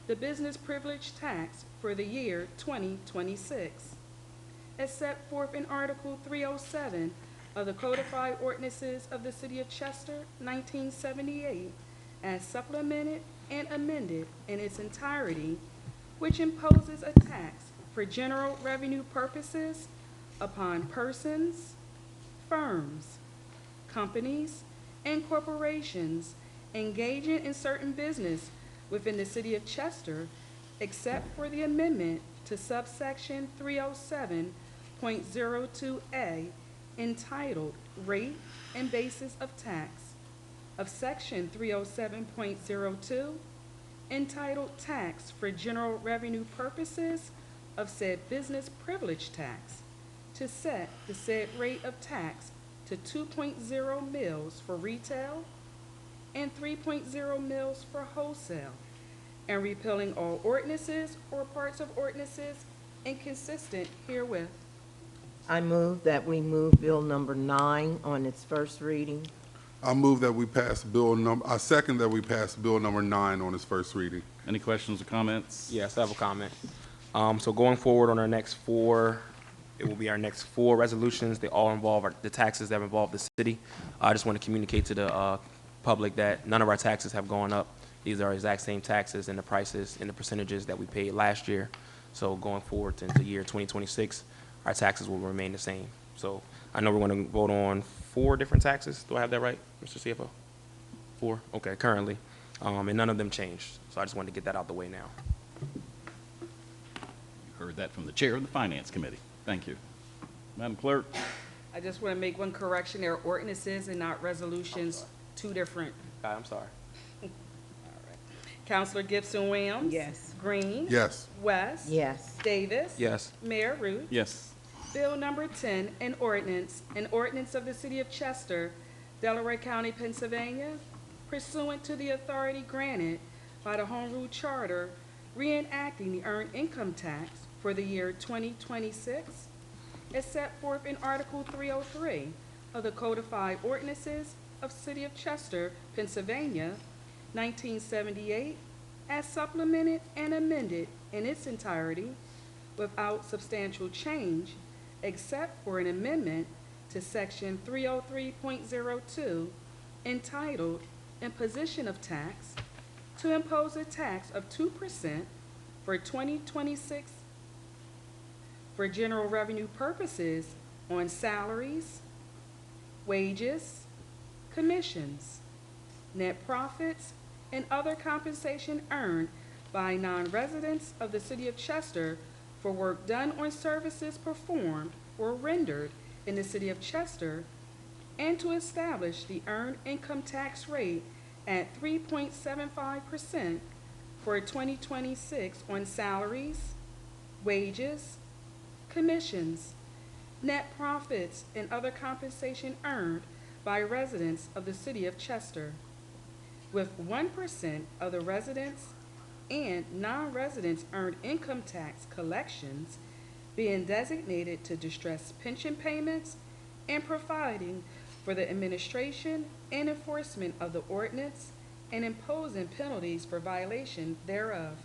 the business privilege tax for the year 2026, as set forth in Article 307 of the Codified Ordinances of the City of Chester, 1978, as supplemented and amended in its entirety, which imposes a tax for general revenue purposes upon persons, firms, companies, and corporations engaging in certain business within the City of Chester, except for the amendment to subsection 307.02A entitled Rate and Basis of Tax of section 307.02 entitled Tax for General Revenue Purposes of said business privilege tax, to set the said rate of tax to 2.0 mils for retail and 3.0 mils for wholesale, and repealing all ordinances or parts of ordinances inconsistent herewith. I move that we move Bill number 9 on its first reading. I second that we pass Bill number 9 on its first reading. Any questions or comments? Yes, I have a comment. So going forward on our next 4, it will be our next 4 resolutions. They all involve the taxes that involve the city. I just want to communicate to the public that none of our taxes have gone up. These are exact same taxes and the prices and the percentages that we paid last year. So going forward into year 2026, our taxes will remain the same. So I know we're going to vote on 4 different taxes. Do I have that right, Mr. CFO? 4? Okay, currently. And none of them changed. So I just wanted to get that out the way now. You heard that from the chair of the Finance Committee. Thank you. Madam Clerk? I just want to make one correction. There are ordinances and not resolutions, 2 different. I'm sorry. Counselor Gibson Williams. Yes. Green. Yes. West. Yes. Davis. Yes. Mayor Root. Yes. Bill number 10, an ordinance of the City of Chester, Delaware County, Pennsylvania, pursuant to the authority granted by the Home Rule Charter, reenacting the earned income tax for the year 2026, as set forth in Article 303 of the Codified Ordinances of City of Chester, Pennsylvania, 1978, as supplemented and amended in its entirety without substantial change, except for an amendment to Section 303.02 entitled Imposition of Tax, to impose a tax of 2% for 2026 for general revenue purposes on salaries, wages, commissions, net profits, and other compensation earned by non-residents of the City of Chester for work done on services performed or rendered in the City of Chester, and to establish the earned income tax rate at 3.75% for 2026 on salaries, wages, commissions, net profits, and other compensation earned by residents of the City of Chester, with 1% of the residents and non-residents earned income tax collections being designated to distress pension payments, and providing for the administration and enforcement of the ordinance, and imposing penalties for violation thereof.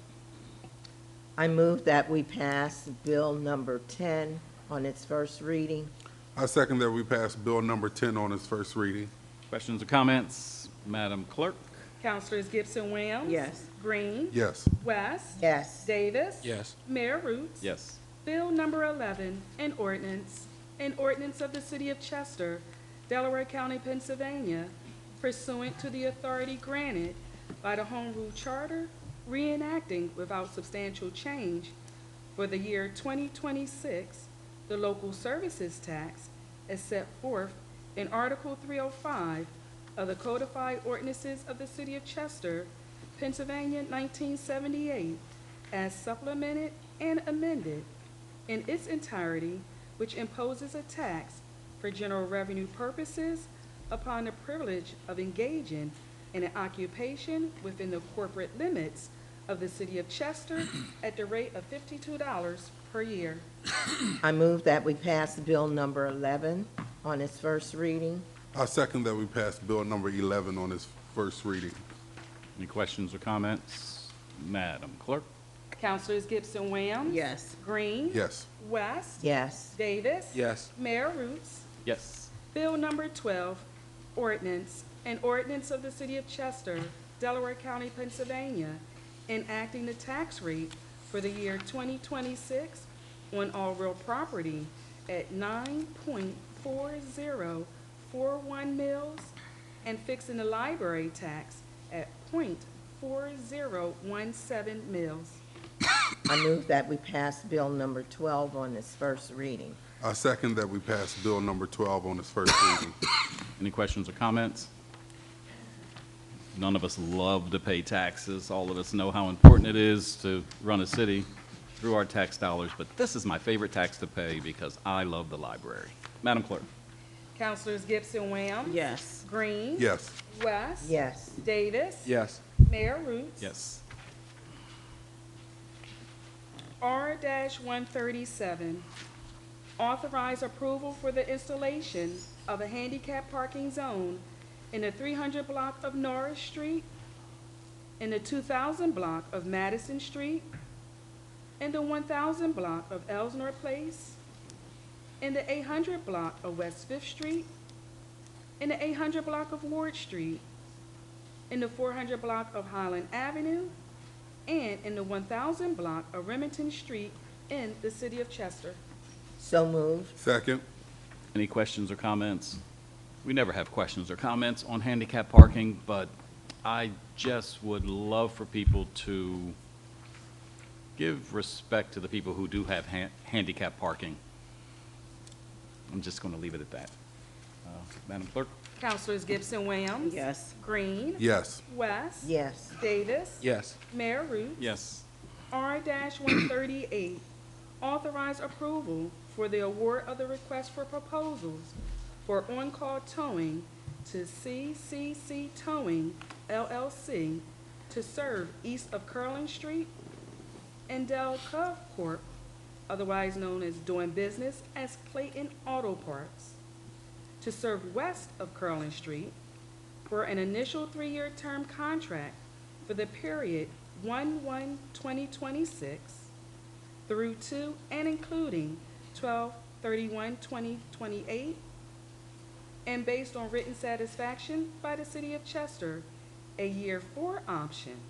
I move that we pass Bill number 10 on its first reading. I second that we pass Bill number 10 on its first reading. Questions or comments? Madam Clerk? Councilors Gibson Williams. Yes. Green. Yes. West. Yes. Davis. Yes. Mayor Roots. Yes. Bill number 11, an ordinance of the City of Chester, Delaware County, Pennsylvania, pursuant to the authority granted by the Home Rule Charter, reenacting without substantial change for the year 2026 the local services tax as set forth in Article 305 of the Codified Ordinances of the City of Chester, Pennsylvania, 1978, as supplemented and amended in its entirety, which imposes a tax for general revenue purposes upon the privilege of engaging and an occupation within the corporate limits of the city of Chester at the rate of $52 per year. I move that we pass Bill number 11 on its first reading. I second that we pass Bill number 11 on its first reading. Any questions or comments? Madam Clerk? Councilors Gibson, Whamms. Yes. Green. Yes. West. Yes. Davis. Yes. Mayor Roots. Yes. Bill number 12, ordinance, an ordinance of the city of Chester, Delaware County, Pennsylvania, enacting the tax rate for the year 2026 on all real property at 9.4041 mils and fixing the library tax at .4017 mils. I move that we pass Bill number 12 on its first reading. I second that we pass Bill number 12 on its first reading. Any questions or comments? None of us love to pay taxes. All of us know how important it is to run a city through our tax dollars, but this is my favorite tax to pay because I love the library. Madam Clerk? Councilors Gibson, Whamms. Yes. Green. Yes. West. Yes. Davis. Yes. Mayor Roots. Yes. R-137, authorize approval for the installation of a handicap parking zone in the 300 block of Norris Street, in the 2000 block of Madison Street, in the 1000 block of Elsnore Place, in the 800 block of West Fifth Street, in the 800 block of Ward Street, in the 400 block of Highland Avenue, and in the 1000 block of Remington Street in the city of Chester. So moved. Second. Any questions or comments? We never have questions or comments on handicap parking, but I just would love for people to give respect to the people who do have handicap parking. I'm just going to leave it at that. Madam Clerk? Councilors Gibson, Whamms. Yes. Green. Yes. West. Yes. Davis. Yes. Mayor Roots. Yes. R-138, authorize approval for the award of the request for proposals for on-call towing to CCC Towing LLC to serve east of Curlin Street, and Del Cove Corp., otherwise known as doing business as Clayton Auto Parts, to serve west of Curlin Street for an initial 3-year term contract for the period 1/1/2026 through to and including 12/31/2028, and based on written satisfaction by the city of Chester, a year 4 option,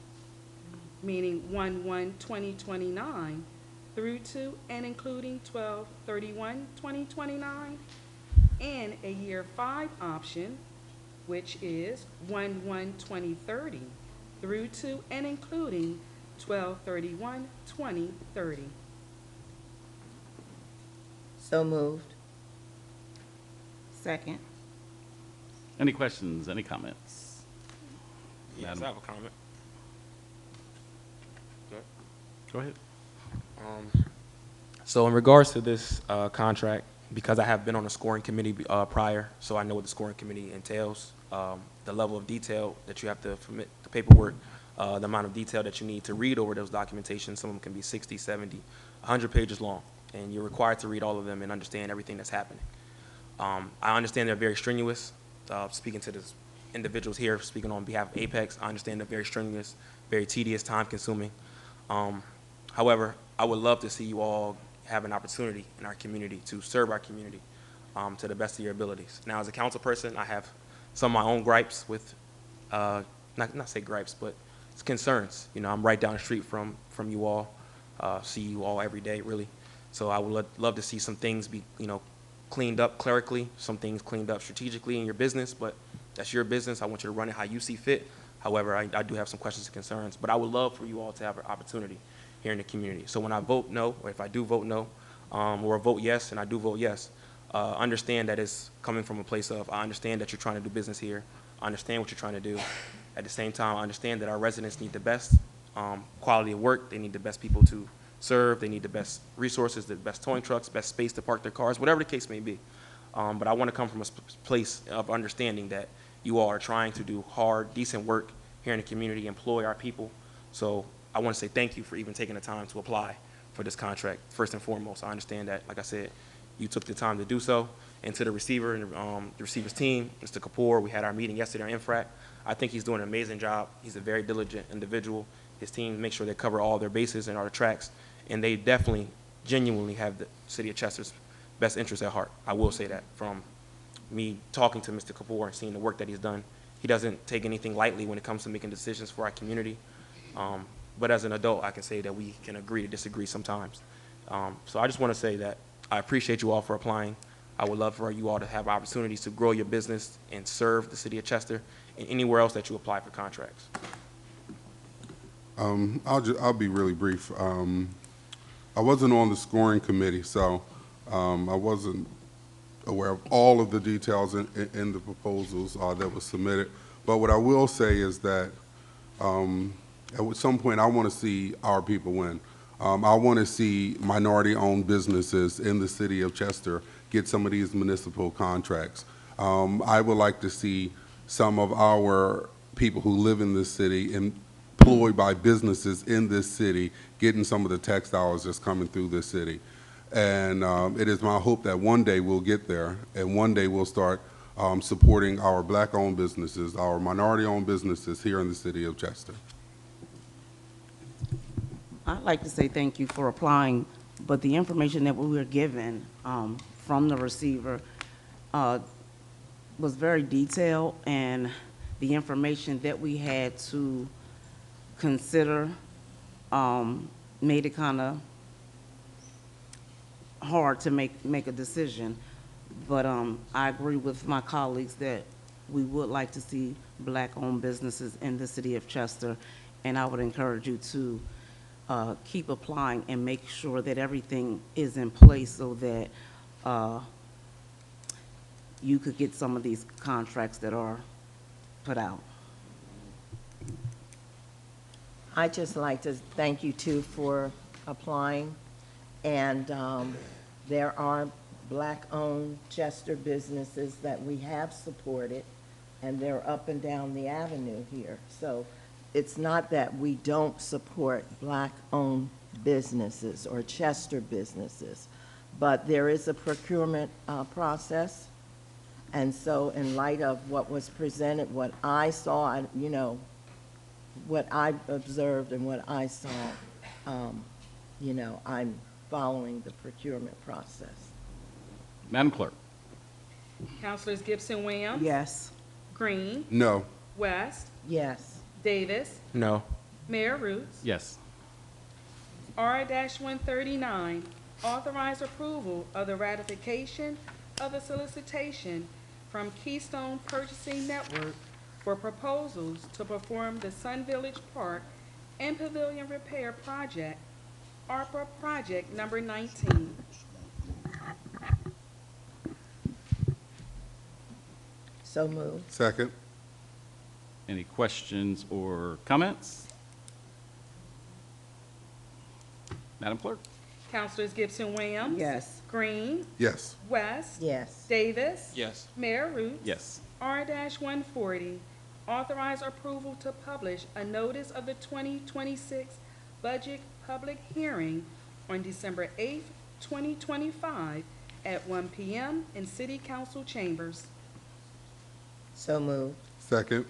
meaning 1/1/2029 through to and including 12/31/2029, and a year 5 option, which is 1/1/2030 through to and including 12/31/2030. So moved. Second. Any questions, any comments? Yes, Madam- I have a comment. Go ahead. So in regards to this contract, because I have been on the scoring committee prior, so I know what the scoring committee entails, the level of detail that you have to submit the paperwork, the amount of detail that you need to read over those documentations. Some of them can be 60, 70, 100 pages long, and you're required to read all of them and understand everything that's happening. I understand they're very strenuous. Speaking to the individuals here, speaking on behalf of Apex, I understand they're very strenuous, very tedious, time-consuming. However, I would love to see you all have an opportunity in our community to serve our community to the best of your abilities. Now, as a council person, I have some of my own gripes with, not say gripes, but it's concerns. You know, I'm right down the street from you all, see you all every day, really. So I would love to see some things be, cleaned up clerically, some things cleaned up strategically in your business, but that's your business. I want you to run it how you see fit. However, I do have some questions and concerns, but I would love for you all to have an opportunity here in the community. So when I vote no, or if I do vote no, or vote yes, and I do vote yes, understand that it's coming from a place of, I understand that you're trying to do business here. I understand what you're trying to do. At the same time, I understand that our residents need the best quality of work. They need the best people to serve. They need the best resources, the best towing trucks, best space to park their cars, whatever the case may be. But I want to come from a place of understanding that You all are trying to do hard, decent work here in the community, employ our people. So I want to say thank you for even taking the time to apply for this contract. First and foremost, I understand that, like I said, you took the time to do so. And to the receiver and the receiver's team, Mr. Kapoor, we had our meeting yesterday on INFRAC. I think he's doing an amazing job. He's a very diligent individual. His team makes sure they cover all their bases and all the tracks, and they definitely, genuinely have the City of Chester's best interests at heart. I will say that from me talking to Mr. Kapoor and seeing the work that he's done. He doesn't take anything lightly when it comes to making decisions for our community. But as an adult, I can say that we can agree to disagree sometimes. So I just want to say that I appreciate you all for applying. I would love for you all to have opportunities to grow your business and serve the City of Chester and anywhere else that you apply for contracts. I'll be really brief. I wasn't on the scoring committee, so I wasn't aware of all of the details in the proposals that were submitted. But what I will say is that at some point I want to see our people win. I want to see minority-owned businesses in the City of Chester get some of these municipal contracts. I would like to see some of our people who live in this city employed by businesses in this city getting some of the tax dollars that's coming through this city. And it is my hope that one day we'll get there, and one day we'll start supporting our black-owned businesses, our minority-owned businesses here in the City of Chester. I'd like to say thank you for applying, but the information that we were given from the receiver was very detailed, and the information that we had to consider made it kind of hard to make a decision. But I agree with my colleagues that we would like to see black-owned businesses in the City of Chester, and I would encourage you to keep applying and make sure that everything is in place so that you could get some of these contracts that are put out. I'd just like to thank you too for applying. And there are black-owned Chester businesses that we have supported, and they're up and down the avenue here. So it's not that we don't support black-owned businesses or Chester businesses, but there is a procurement process. And so in light of what was presented, what I saw, you know, what I observed and what I saw, you know, I'm following the procurement process. Madam Clerk. Councilors Gibson Williams? Yes. Green? No. West? Yes. Davis? No. Mayor Roots? Yes. R-139, authorize approval of the ratification of the solicitation from Keystone Purchasing Network for proposals to perform the Sun Village Park and Pavilion Repair Project, ARPA Project Number 19. So moved. Second. Any questions or comments? Madam Clerk. Councilors Gibson Williams? Yes. Green? Yes. West? Yes. Davis? Yes. Mayor Roots? Yes. R-140, authorize approval to publish a notice of the 2026 budget public hearing on December 8th, 2025 at 1 p.m. in City Council chambers. So moved. Second.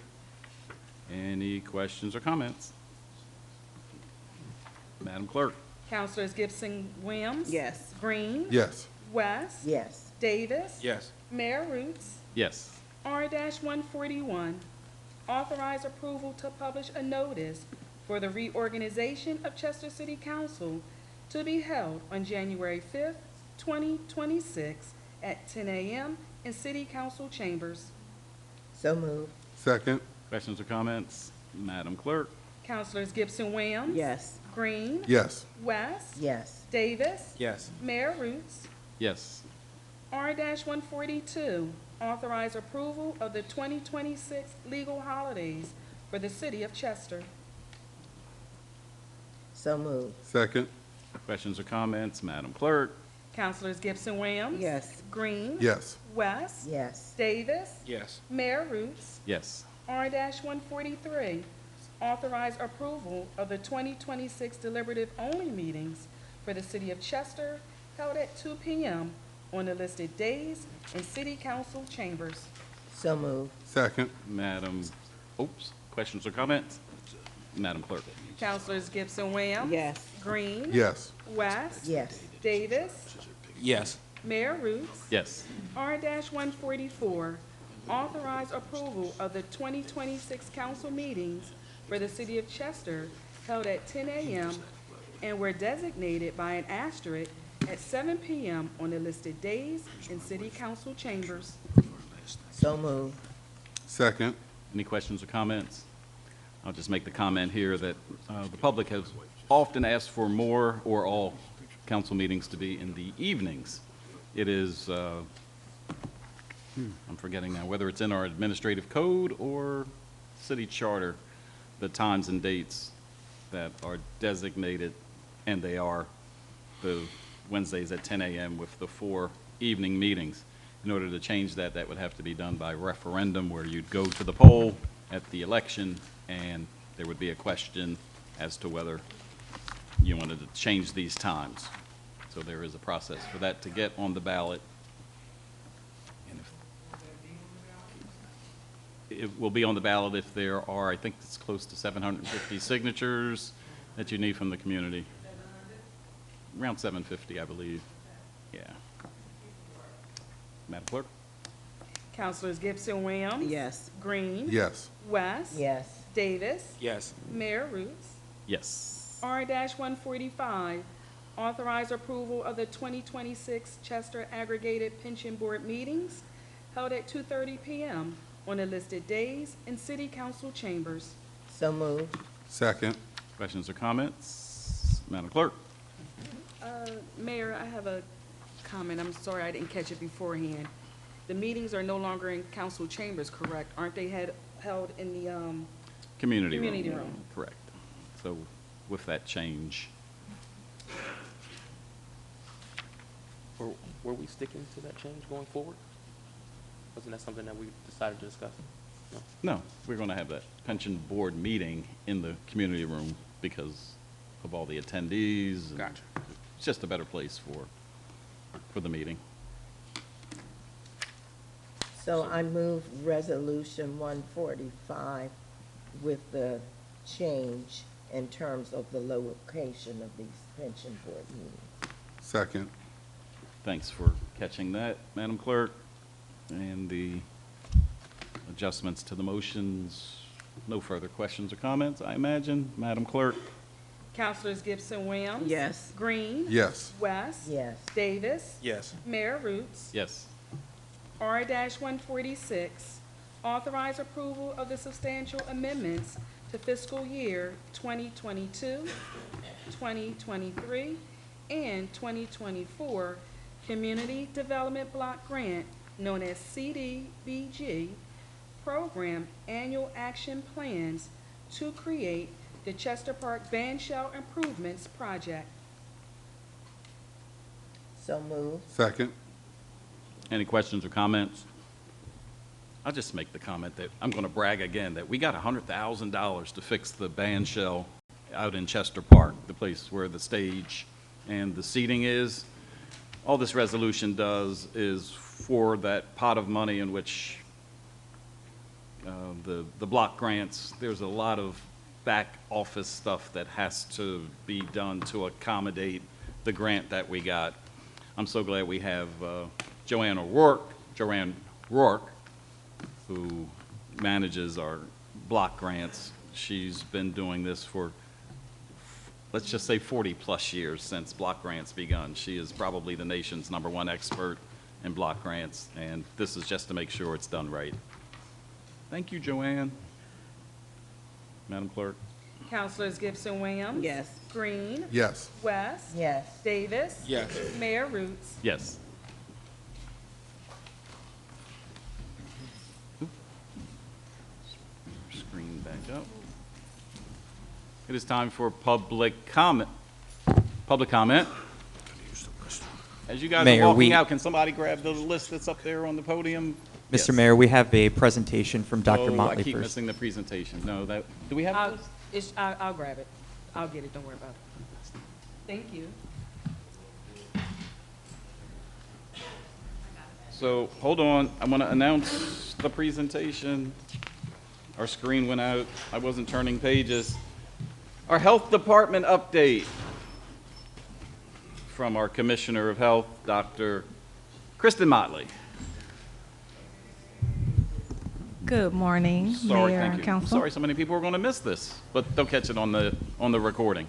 Any questions or comments? Madam Clerk. Councilors Gibson Williams? Yes. Green? Yes. West? Yes. Davis? Yes. Mayor Roots? Yes. R-141, authorize approval to publish a notice for the reorganization of Chester City Council to be held on January 5th, 2026 at 10 a.m. in City Council chambers. So moved. Second. Questions or comments? Madam Clerk. Councilors Gibson Williams? Yes. Green? Yes. West? Yes. Davis? Yes. Mayor Roots? Yes. R-142, authorize approval of the 2026 legal holidays for the City of Chester. So moved. Second. Questions or comments? Madam Clerk. Councilors Gibson Williams. Yes. Green. Yes. West. Yes. Davis. Yes. Mayor Roots. Yes. R-143, authorize approval of the 2026 deliberative only meetings for the City of Chester held at 2 p.m. on the listed days in City Council chambers. So moved. Second. Questions or comments? Madam Clerk. Councilors Gibson Williams. Yes. Green. Yes. West. Yes. Davis. Yes. Mayor Roots. Yes. R-144, authorize approval of the 2026 council meetings for the City of Chester held at 10 a.m. and were designated by an asterisk at 7 p.m. on the listed days in City Council chambers. So moved. Second. Any questions or comments? I'll just make the comment here that the public has often asked for more or all council meetings to be in the evenings. It is, I'm forgetting now, whether it's in our administrative code or city charter, the times and dates that are designated, and they are the Wednesdays at 10 a.m. with the 4 evening meetings. In order to change that, that would have to be done by referendum, where you'd go to the poll at the election, and there would be a question as to whether you wanted to change these times. So there is a process for that to get on the ballot. And it will be on the ballot if there are, I think it's close to 750 signatures that you need from the community. Around 750, I believe. Yeah. Madam Clerk? Councilors Gibson Williams. Yes. Green. Yes. West. Yes. Davis. Yes. Mayor Roots. Yes. R-145, authorize approval of the 2026 Chester Aggregated Pension Board meetings held at 2:30 p.m. on the listed days in City Council chambers. So moved. Second. Questions or comments? Madam Clerk? Mayor, I have a comment. I'm sorry I didn't catch it beforehand. The meetings are no longer in council chambers, correct? Aren't they held in the, Community room. Community room. Correct. So with that change, Were we sticking to that change going forward? Wasn't that something that we decided to discuss? No? no, we're going to have that pension board meeting in the community room because of all the attendees. and Gotcha. It's just a better place for the meeting. So I move Resolution 145 with the change in terms of the location of these pension board meetings. Second. Thanks for catching that, Madam Clerk. And the adjustments to the motions, no further questions or comments, I imagine. Madam Clerk? Councilors Gibson Williams. Yes. Green. Yes. West. Yes. Davis. Yes. Mayor Roots. Yes. R-146, authorize approval of the substantial amendments to fiscal year 2022, 2023, and 2024 Community Development Block Grant, known as CDBG, Program Annual Action Plans to create the Chester Park Bandshell Improvements Project. So moved. Second. Any questions or comments? I'll just make the comment that I'm going to brag again that we got $100,000 to fix the band shell out in Chester Park, the place where the stage and the seating is. All this resolution does is for that pot of money in which the block grants, there's a lot of back office stuff that has to be done to accommodate the grant that we got. I'm so glad we have Joanne Rourke, who manages our block grants. She's been doing this for, let's just say 40-plus years since block grants begun. She is probably the nation's #1 expert in block grants, and this is just to make sure it's done right. Thank you, Joanne. Madam Clerk? Councilors Gibson Williams. Yes. Green. Yes. West. Yes. Davis. Yes. Mayor Roots. Yes. Screen back up. It is time for public comment. Public comment. As you guys Mayor, are walking we- out, can somebody grab the list that's up there on the podium? Mr. Yes. Mayor, we have a presentation from Dr. Oh, Motley I keep first. missing the presentation. No, that, do we have this? I'll grab it. I'll get it, don't worry about it. Thank you. So, hold on, I'm gonna announce the presentation. Our screen went out, I wasn't turning pages. Our Health Department update from our Commissioner of Health, Dr. Kristen Motley. Good morning, Sorry, Mayor thank and you. Council. Sorry so many people are gonna miss this, but they'll catch it on the recording.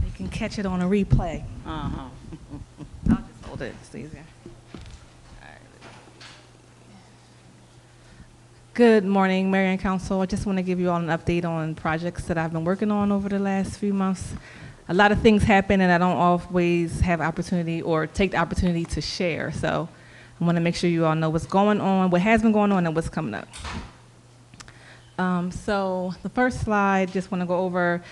You can catch it on a replay. Uh-huh. I'll just hold it, it's easier. Good morning, Mayor and Council. I just want to give you all an update on projects that I've been working on over the last few months. A lot of things happen and I don't always have opportunity or take the opportunity to share. So I want to make sure you all know what's going on, what has been going on, and what's coming up. So the first slide, just want to go over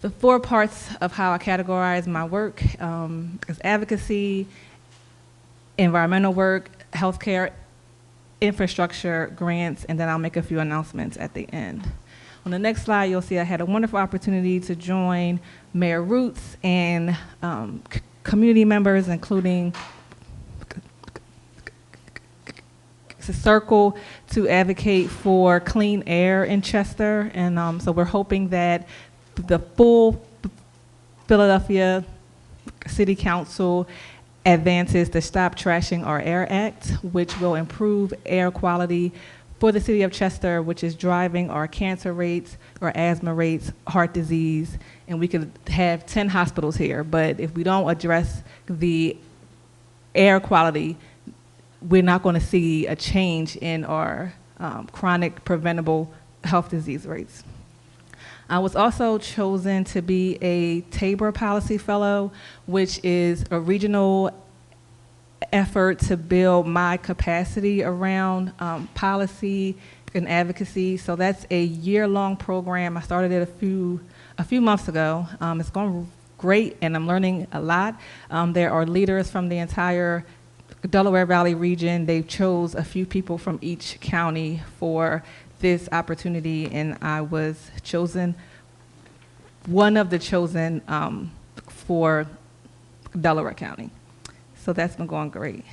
the 4 parts of how I categorize my work as advocacy, environmental work, healthcare, infrastructure, grants, and then I'll make a few announcements at the end. On the next slide, you'll see I had a wonderful opportunity to join Mayor Roots and community members, including Circle, to advocate for clean air in Chester. And so we're hoping that the full Philadelphia City Council advances the Stop Trashing Our Air Act, which will improve air quality for the city of Chester, which is driving our cancer rates, our asthma rates, heart disease, and we could have 10 hospitals here. But if we don't address the air quality, we're not going to see a change in our chronic preventable health disease rates. I was also chosen to be a Tabor Policy Fellow, which is a regional effort to build my capacity around policy and advocacy. So that's a year-long program. I started it a few months ago. It's going great, and I'm learning a lot. There are leaders from the entire Delaware Valley region. They chose a few people from each county for this opportunity, and I was chosen, one of the chosen for Delaware County. So that's been going great.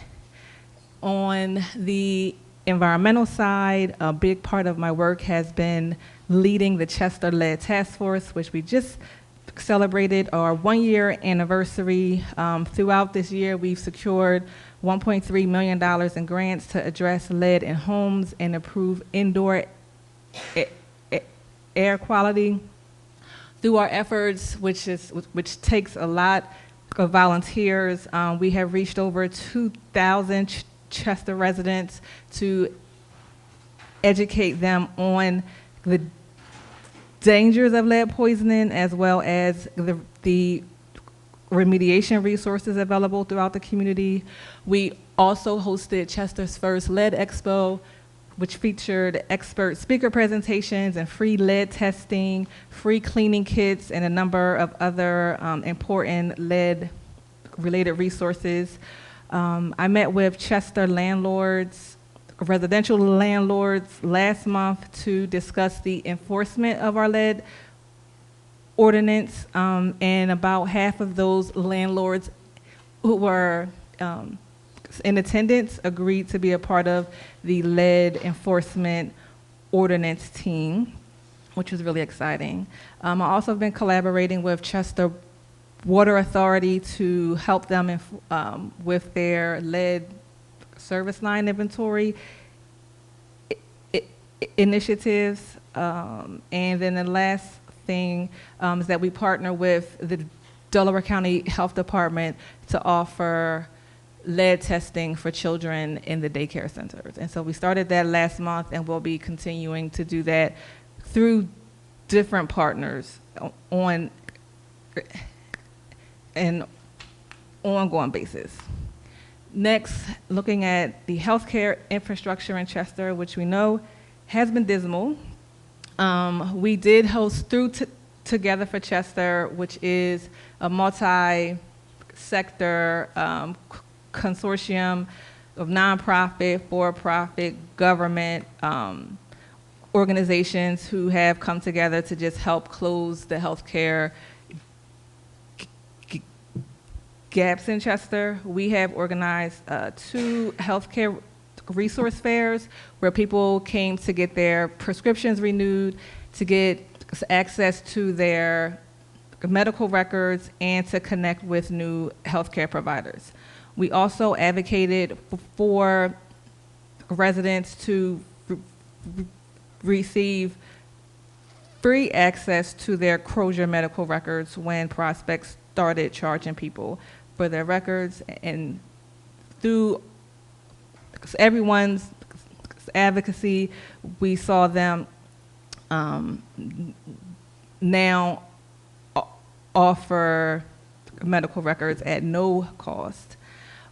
On the environmental side, a big part of my work has been leading the Chester Lead Task Force, which we just celebrated our 1-year anniversary. Throughout this year, we've secured $1.3 million in grants to address lead in homes and improve indoor air quality. Through our efforts, which takes a lot of volunteers, we have reached over 2,000 Chester residents to educate them on the dangers of lead poisoning, as well as the remediation resources available throughout the community. We also hosted Chester's first Lead Expo, which featured expert speaker presentations and free lead testing, free cleaning kits, and a number of other important lead-related resources. I met with Chester landlords, residential landlords, last month to discuss the enforcement of our lead ordinance, and about half of those landlords who were in attendance agreed to be a part of the lead enforcement ordinance team, which was really exciting. I also have been collaborating with Chester Water Authority to help them with their lead service line inventory initiatives. And then the last thing is that we partner with the Delaware County Health Department to offer lead testing for children in the daycare centers. And so we started that last month, and we'll be continuing to do that through different partners on an ongoing basis. Next, looking at the healthcare infrastructure in Chester, which we know has been dismal. We did host Together for Chester, which is a multi sector consortium of nonprofit, for-profit, government organizations who have come together to just help close the healthcare gaps in Chester. We have organized 2 healthcare resource fairs where people came to get their prescriptions renewed, to get access to their medical records, and to connect with new healthcare providers. We also advocated for residents to receive free access to their Crozier medical records when Prospect started charging people for their records, and through everyone's advocacy, we saw them now offer medical records at no cost.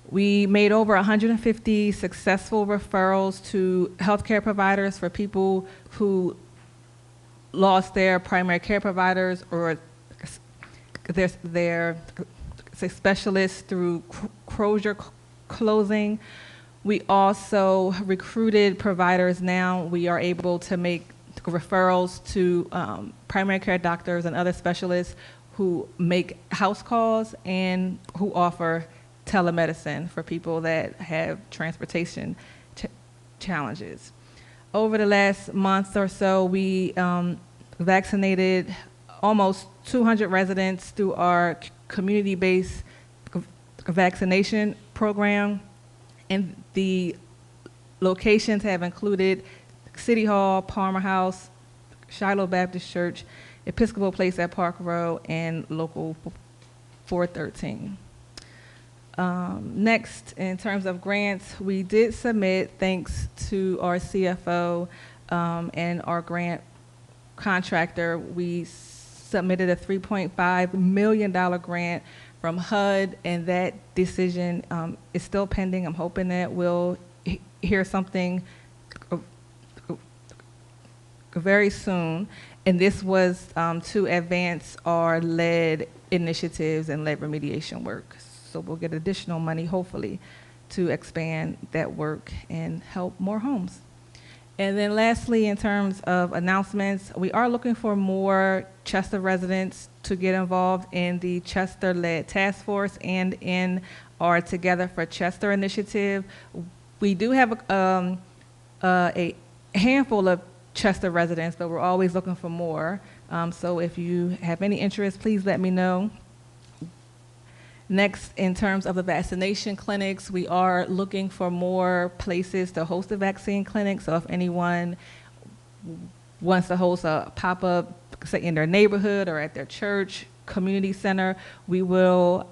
We made over 150 successful referrals to healthcare providers for people who lost their primary care providers or their specialists through Crozier closing. We also recruited providers now. We are able to make referrals to primary care doctors and other specialists who make house calls and who offer telemedicine for people that have transportation challenges. Over the last month or so, we vaccinated almost 200 residents through our community-based vaccination program, and the locations have included City Hall, Palmer House, Shiloh Baptist Church, Episcopal Place at Park Row, and Local 413. Next, in terms of grants, we did submit, thanks to our CFO and our grant contractor, we submitted a $3.5 million grant from HUD, and that decision is still pending. I'm hoping that we'll hear something very soon. And this was to advance our lead initiatives and lead remediation work. So we'll get additional money, hopefully, to expand that work and help more homes. And then lastly, in terms of announcements, we are looking for more Chester residents to get involved in the Chester Lead Task Force and in our Together for Chester initiative. We do have a handful of Chester residents, but we're always looking for more. So if you have any interest, please let me know. Next, in terms of the vaccination clinics, we are looking for more places to host a vaccine clinic. So if anyone wants to host a pop-up, say in their neighborhood or at their church, community center, we will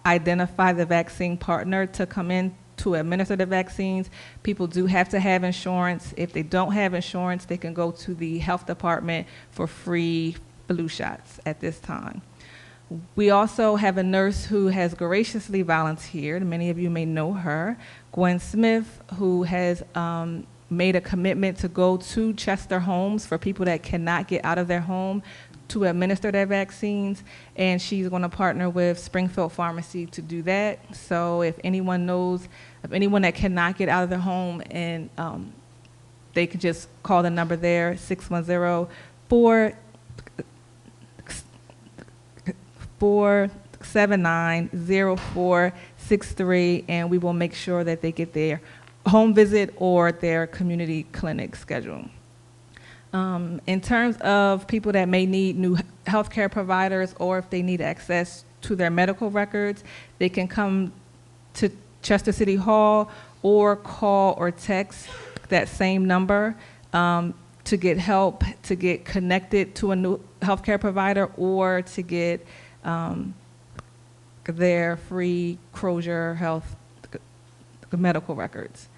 identify the vaccine partner to come in to administer the vaccines. People do have to have insurance. If they don't have insurance, they can go to the health department for free flu shots at this time. We also have a nurse who has graciously volunteered. Many of you may know her, Gwen Smith, who has made a commitment to go to Chester homes for people that cannot get out of their home to administer their vaccines, and she's going to partner with Springfield Pharmacy to do that. So if anyone knows of anyone that cannot get out of their home, and they can just call the number there, 610-479-0463, and we will make sure that they get their home visit or their community clinic scheduled. In terms of people that may need new healthcare providers, or if they need access to their medical records, they can come to Chester City Hall or call or text that same number to get help, to get connected to a new healthcare provider, or to get their free Crozier Health medical records.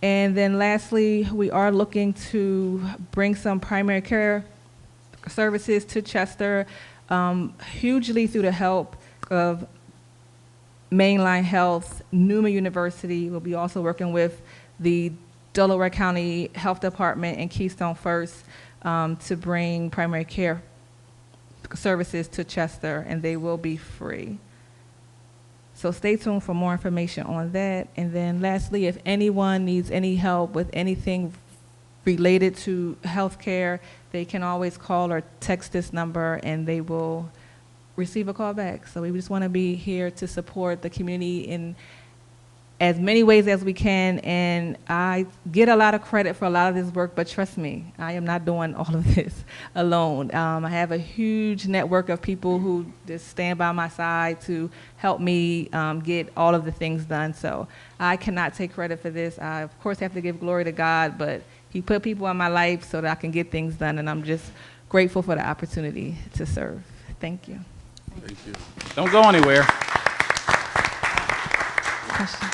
And then lastly, we are looking to bring some primary care services to Chester, hugely through the help of Mainline Health, Newman University. We'll be also working with the Delaware County Health Department and Keystone First to bring primary care services to Chester, and they will be free. So stay tuned for more information on that. And then lastly, if anyone needs any help with anything related to healthcare, they can always call or text this number and they will receive a call back. So we just want to be here to support the community in as many ways as we can. And I get a lot of credit for a lot of this work, but trust me, I am not doing all of this alone. I have a huge network of people who just stand by my side to help me get all of the things done. So I cannot take credit for this. I, of course, have to give glory to God, but He put people in my life so that I can get things done, and I'm just grateful for the opportunity to serve. Thank you. Thank you. Don't go anywhere. Questions?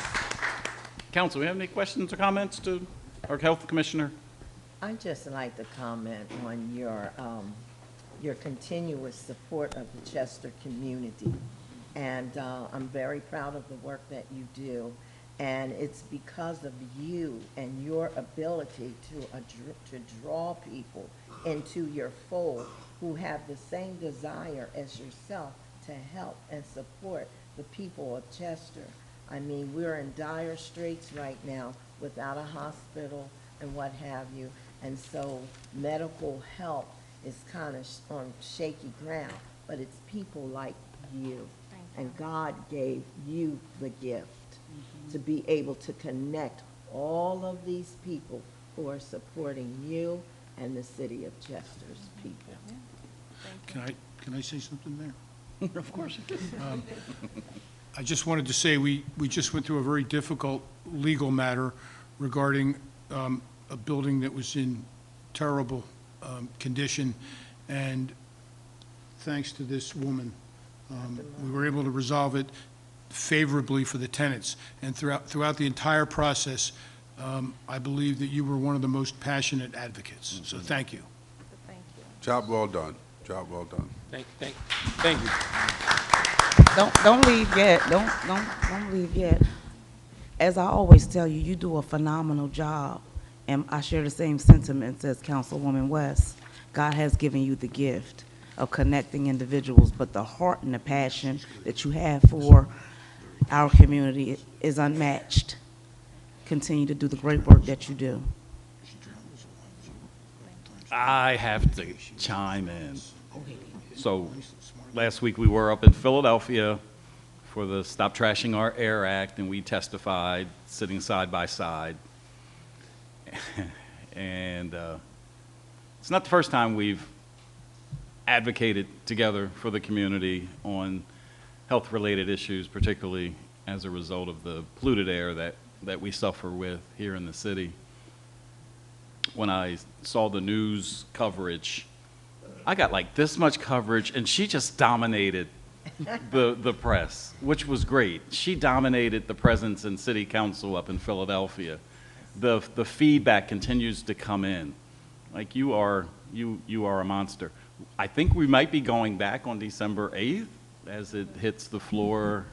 Council, we have any questions or comments to our health commissioner? I'd just like to comment on your continuous support of the Chester community. And I'm very proud of the work that you do. And it's because of you and your ability to draw people into your fold who have the same desire as yourself to help and support the people of Chester. I mean, we're in dire straits right now without a hospital and what have you. And so medical help is kind of on shaky ground, but it's people like you. And God gave you the gift to be able to connect all of these people who are supporting you and the city of Chester's people. Can I say something there? Of course. I just wanted to say we just went through a very difficult legal matter regarding a building that was in terrible condition, and thanks to this woman, we were able to resolve it favorably for the tenants. And throughout the entire process, I believe that you were one of the most passionate advocates. So thank you. Job well done. Job well done. Thank you. Don't leave yet. Don't leave yet. As I always tell you, you do a phenomenal job, and I share the same sentiments as Councilwoman West. God has given you the gift of connecting individuals, but the heart and the passion that you have for our community is unmatched. Continue to do the great work that you do. I have to chime in. So last week we were up in Philadelphia for the Stop Trashing Our Air Act, and we testified sitting side by side. And it's not the first time we've advocated together for the community on health-related issues, particularly as a result of the polluted air that we suffer with here in the city. When I saw the news coverage, I got like this much coverage, and she just dominated the press, which was great. She dominated the presence in city council up in Philadelphia. The feedback continues to come in. Like, you are a monster. I think we might be going back on December 8th as it hits the floor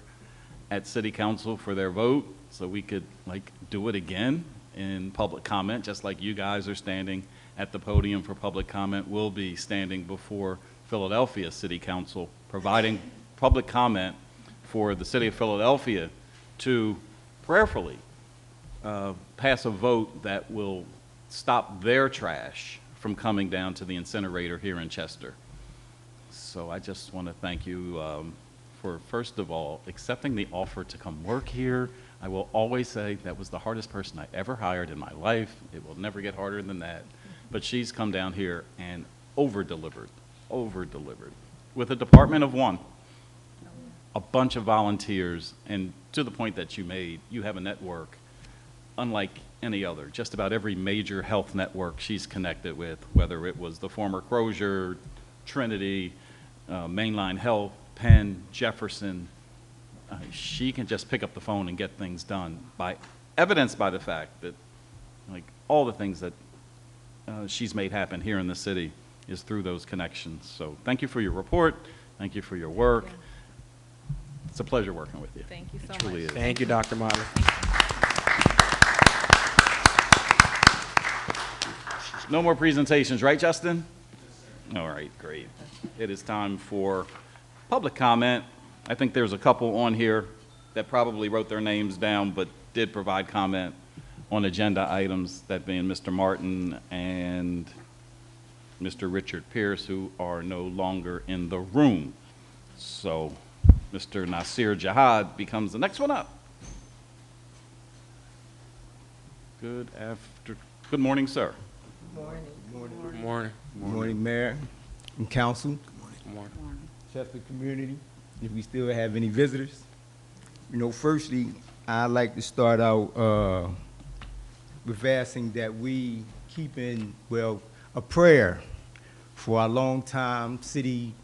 at city council for their vote, so we could like do it again in public comment, just like you guys are standing at the podium for public comment. We'll be standing before Philadelphia City Council, providing public comment for the city of Philadelphia to prayerfully pass a vote that will stop their trash from coming down to the incinerator here in Chester. So I just want to thank you for, first of all, accepting the offer to come work here. I will always say that was the hardest person I ever hired in my life. It will never get harder than that. But she's come down here and over-delivered with a department of one, a bunch of volunteers, and to the point that you made, you have a network unlike any other. Just about every major health network she's connected with, whether it was the former Crozier, Trinity, Mainline Health, Penn, Jefferson, she can just pick up the phone and get things done, evidenced by the fact that like all the things that she's made happen here in the city is through those connections. So thank you for your report. Thank you for your work. It's a pleasure working with you. Thank you so It truly much. is. Thank you, Dr. Motley. No more presentations, right, Justin? All right, great. It is time for public comment. I think there's a couple on here that probably wrote their names down but did provide comment on agenda items, that being Mr. Martin and Mr. Richard Pierce, who are no longer in the room. So Mr. Nasir Jihad becomes the next one up. Good morning, sir. Good morning, Mayor and Council. Good morning. Chester community, if we still have any visitors. You know, firstly, I'd like to start out with asking that we keep in, well, a prayer for our longtime city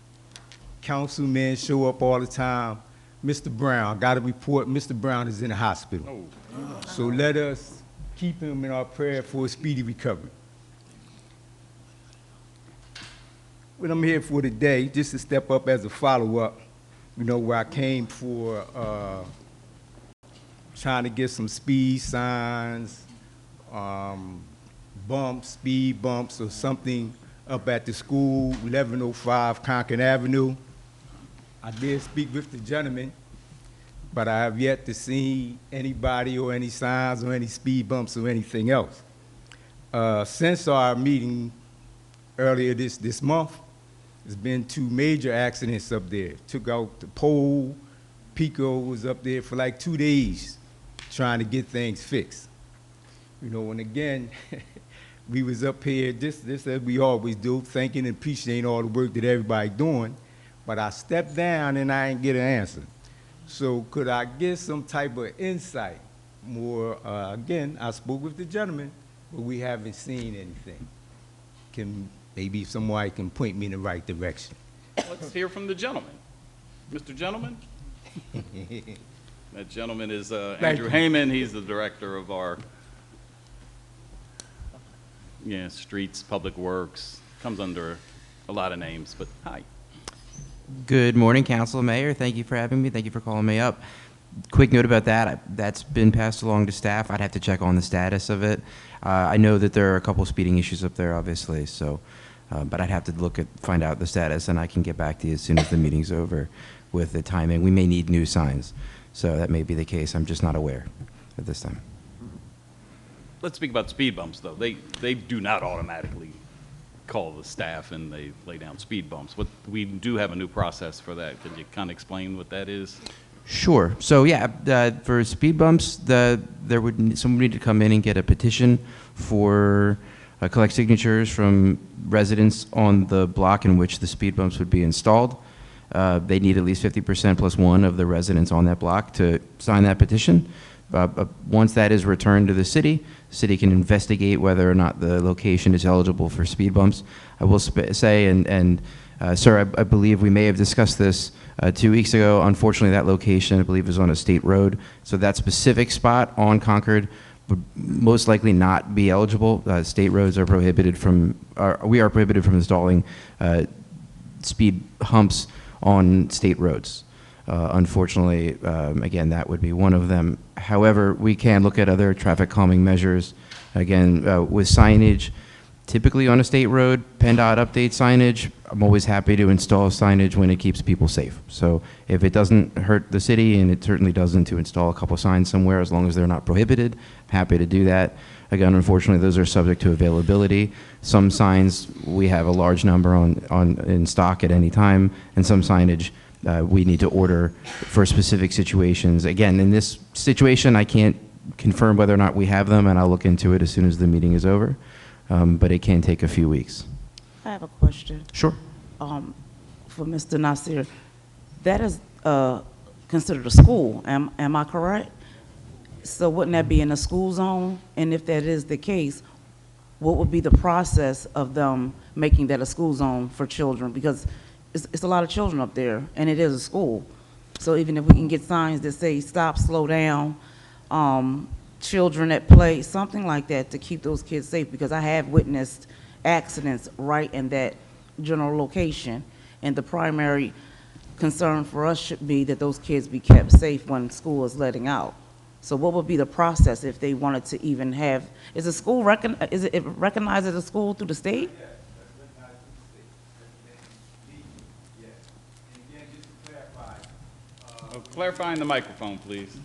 councilman, show up all the time, Mr. Brown. Got a report, Mr. Brown is in the hospital. So let us keep him in our prayer for a speedy recovery. What I'm here for today, just to step up as a follow-up, you know, where I came for trying to get some speed signs, bumps, speed bumps or something up at the school, 1105 Concord Avenue. I did speak with the gentleman, but I have yet to see anybody or any signs or any speed bumps or anything else. Since our meeting earlier this month, there's been 2 major accidents up there. Took out the pole. Pico was up there for like 2 days trying to get things fixed. You know, and again, we was up here, just as we always do, thanking and appreciating all the work that everybody doing, but I stepped down and I didn't get an answer. So could I get some type of insight more? Again, I spoke with the gentleman, but we haven't seen anything. Maybe somebody can point me in the right direction. Let's hear from the gentleman. Mr. Gentleman? That gentleman is Andrew Heyman. He's the director of our streets, public works. Comes under a lot of names, but hi. Good morning, Council, Mayor. Thank you for having me. Thank you for calling me up. Quick note about that. That's been passed along to staff. I'd have to check on the status of it. I know that there are a couple speeding issues up there, obviously, so, but I'd have to find out the status, and I can get back to you as soon as the meeting's over with the timing. We may need new signs, so that may be the case. I'm just not aware at this time. Let's speak about speed bumps, though. They do not automatically call the staff and they lay down speed bumps. We do have a new process for that. Could you kind of explain what that is? Sure. So yeah, for speed bumps, someone need to come in and get a petition for collect signatures from residents on the block in which the speed bumps would be installed. They need at least 50% plus one of the residents on that block to sign that petition. Once that is returned to the city can investigate whether or not the location is eligible for speed bumps. I will say, and sir, I believe we may have discussed this 2 weeks ago. Unfortunately, that location, I believe, is on a state road. So that specific spot on Concord would most likely not be eligible. State roads are prohibited from, we are prohibited from installing speed humps on state roads. Unfortunately, again, that would be one of them. However, we can look at other traffic calming measures. Again, with signage, typically on a state road, PennDOT update signage, I'm always happy to install signage when it keeps people safe. So if it doesn't hurt the city, and it certainly doesn't, to install a couple signs somewhere, as long as they're not prohibited, I'm happy to do that. Again, unfortunately, those are subject to availability. Some signs, we have a large number in stock at any time, and some signage we need to order for specific situations. Again, in this situation, I can't confirm whether or not we have them, and I'll look into it as soon as the meeting is over. But it can take a few weeks. I have a question. Sure. For Mr. Nasir. That is considered a school, am I correct? So wouldn't that be in a school zone? And if that is the case, what would be the process of them making that a school zone for children? Because it's a lot of children up there, and it is a school. So even if we can get signs that say stop, slow down, children at play, something like that to keep those kids safe, because I have witnessed accidents right in that general location, and the primary concern for us should be that those kids be kept safe when school is letting out. So what would be the process if they wanted to even have, is the school is it recognized as a school through the state? Clarifying the microphone, please.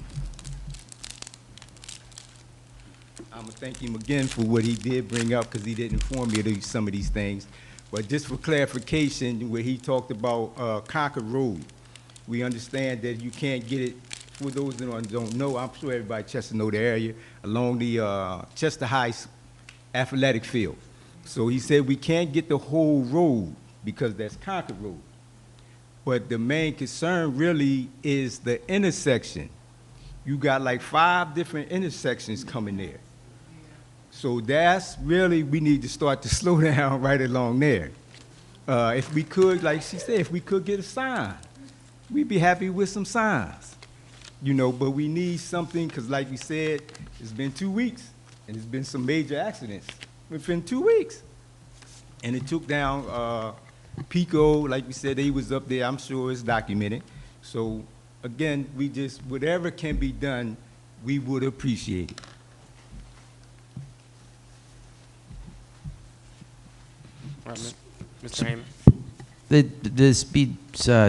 I'm gonna thank him again for what he did bring up, because he did inform me of some of these things. But just for clarification, where he talked about Concord Road, we understand that you can't get it, for those that don't know, I'm sure everybody in Chester know the area, along the Chester High athletic field. So he said we can't get the whole road because that's Concord Road. But the main concern really is the intersection. You got like 5 different intersections coming there. So that's really, we need to start to slow down right along there. If we could, like she said, if we could get a sign, we'd be happy with some signs. You know, but we need something, because like we said, it's been 2 weeks, and there's been some major accidents within 2 weeks. And it took down Pico, like we said, they was up there, I'm sure it's documented. So again, we just, whatever can be done, we would appreciate it. All right, Mr. Heyman. The speed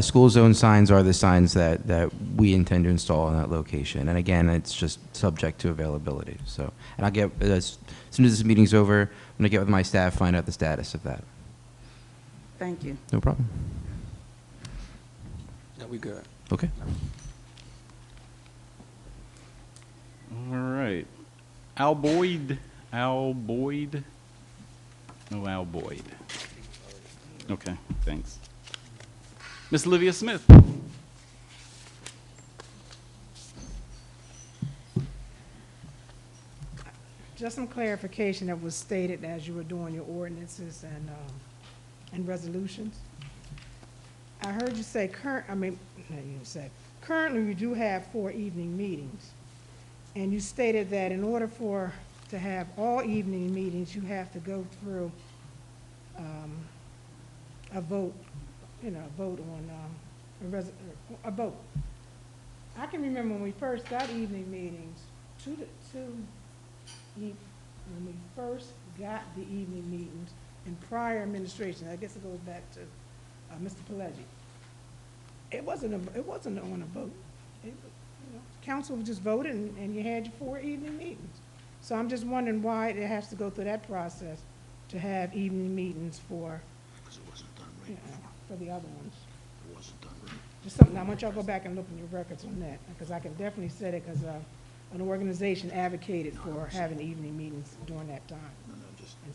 school zone signs are the signs that we intend to install in that location. And again, it's just subject to availability. So, and I'll get, as soon as this meeting's over, I'm gonna get with my staff, find out the status of that. Thank you. No problem. No, we good. Okay. All right. Al Boyd. No, Al Boyd. Okay, thanks. Miss Olivia Smith. Just some clarification that was stated as you were doing your ordinances and resolutions. I heard you say currently we do have 4 evening meetings. And you stated that in order to have all evening meetings, you have to go through a vote, a vote on a vote. I can remember when we first got evening meetings, when we first got the evening meetings in prior administration, I guess it goes back to Mr. Pileggi. It wasn't on a vote. Council just voted and you had your 4 evening meetings. So I'm just wondering why it has to go through that process to have evening meetings for, for the other ones. It wasn't done right. Just something, I want y'all to go back and look in your records on that, because I can definitely say it, because an organization advocated for having evening meetings during that time.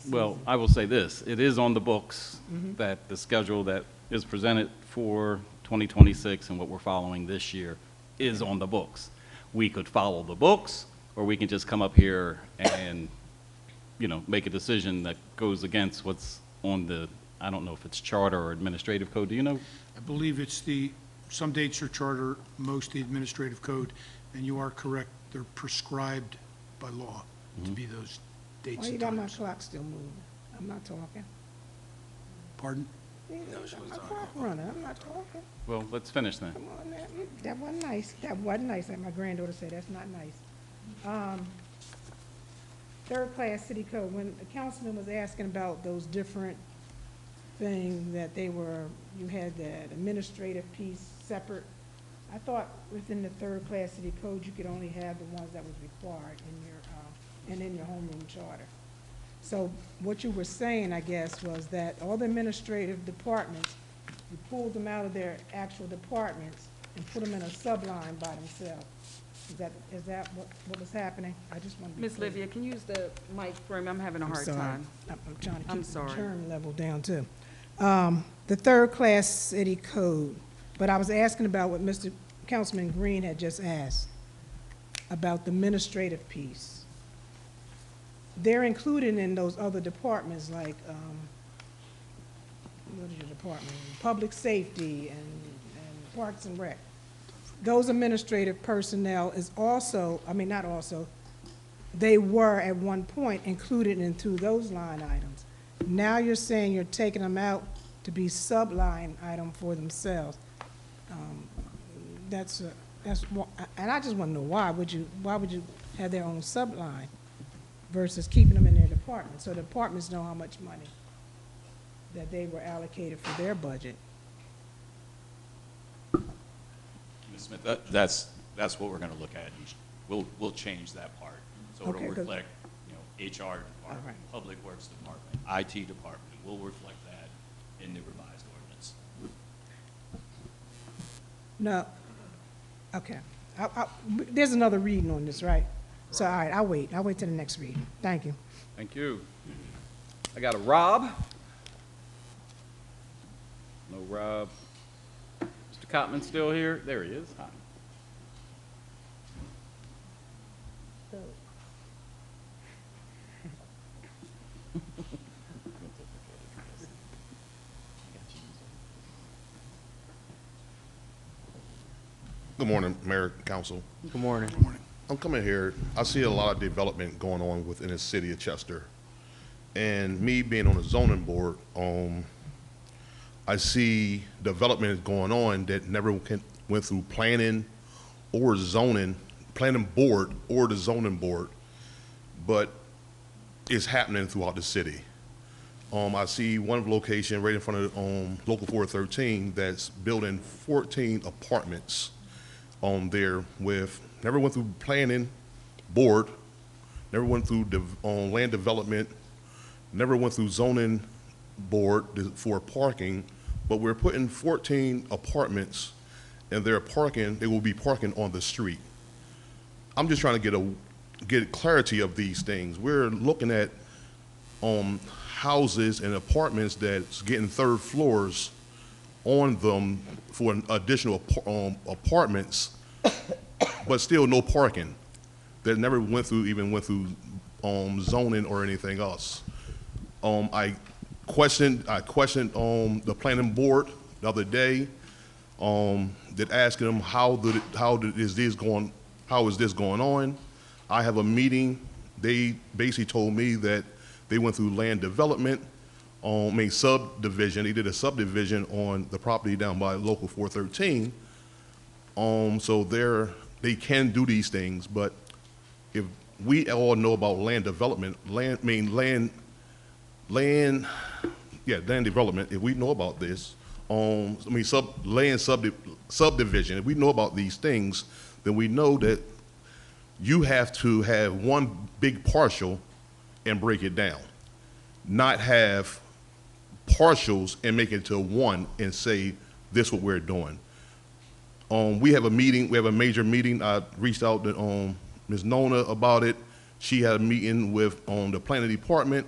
Well, I will say this, it is on the books that the schedule that is presented for 2026 and what we're following this year is on the books. We could follow the books, or we can just come up here and, make a decision that goes against what's on the, I don't know if it's charter or administrative code, do you know? I believe it's some dates are charter, most the administrative code, and you are correct, they're prescribed by law to be those dates Why you and got my times. clock still moving? I'm not talking. Pardon? You got my clock running, I'm not talking. Well, let's finish then. Come on now, that wasn't nice. That wasn't nice, like my granddaughter said, that's not nice. Third class city code, when the councilman was asking about those different things that you had that administrative piece separate, I thought within the third class city code, you could only have the ones that was required in your homeroom charter. So what you were saying, I guess, was that all the administrative departments, you pulled them out of their actual departments and put them in a subline by themselves. Is that what was happening? I just wanted to be Ms. clear. Livia, can you use the mic for him? I'm having a I'm hard sorry. time. I'm trying to I'm keep the sorry. term level down too. The third class city code, but I was asking about what Mr. Councilman Green had just asked about the administrative piece. They're included in those other departments like, what is your department? Public safety and Parks and Rec. Those administrative personnel is also, not also, they were at one point included into those line items. Now you're saying you're taking them out to be subline item for themselves. And I just want to know why would you have their own subline versus keeping them in their department, so the departments know how much money that they were allocated for their budget. Ms. Smith, that's what we're going to look at. We'll change that part. So Okay, it'll 'cause- reflect, HR department, Public Works department, IT department. We'll reflect that in the revised ordinance. No, okay. There's another reading on this, right? So, all right, I'll wait till the next reading. Thank you. Thank you. I got a Rob. No Rob. Mr. Cotman still here? There he is. Hi. Good morning, Mayor, Council. Good morning. I'm coming here, I see a lot of development going on within the city of Chester. And me being on the zoning board, I see development going on that never went through planning or zoning, planning board or the zoning board, but it's happening throughout the city. I see one location right in front of Local 413 that's building 14 apartments on there with, never went through planning board, never went through land development, never went through zoning board for parking, but we're putting 14 apartments and they will be parking on the street. I'm just trying to get clarity of these things. We're looking at houses and apartments that's getting third floors on them for additional apartments, but still no parking. That never went through zoning or anything else. I questioned the planning board the other day, that asking them how is this going on? I have a meeting. They basically told me that they went through land development, subdivision. They did a subdivision on the property down by Local 413. So they can do these things, but if we all know about land development, land development, if we know about this, subdivision, if we know about these things, then we know that you have to have one big partial and break it down, not have partials and make it to one and say, this is what we're doing. We have a meeting, we have a major meeting. I reached out to Ms. Nona about it. She had a meeting with the planning department.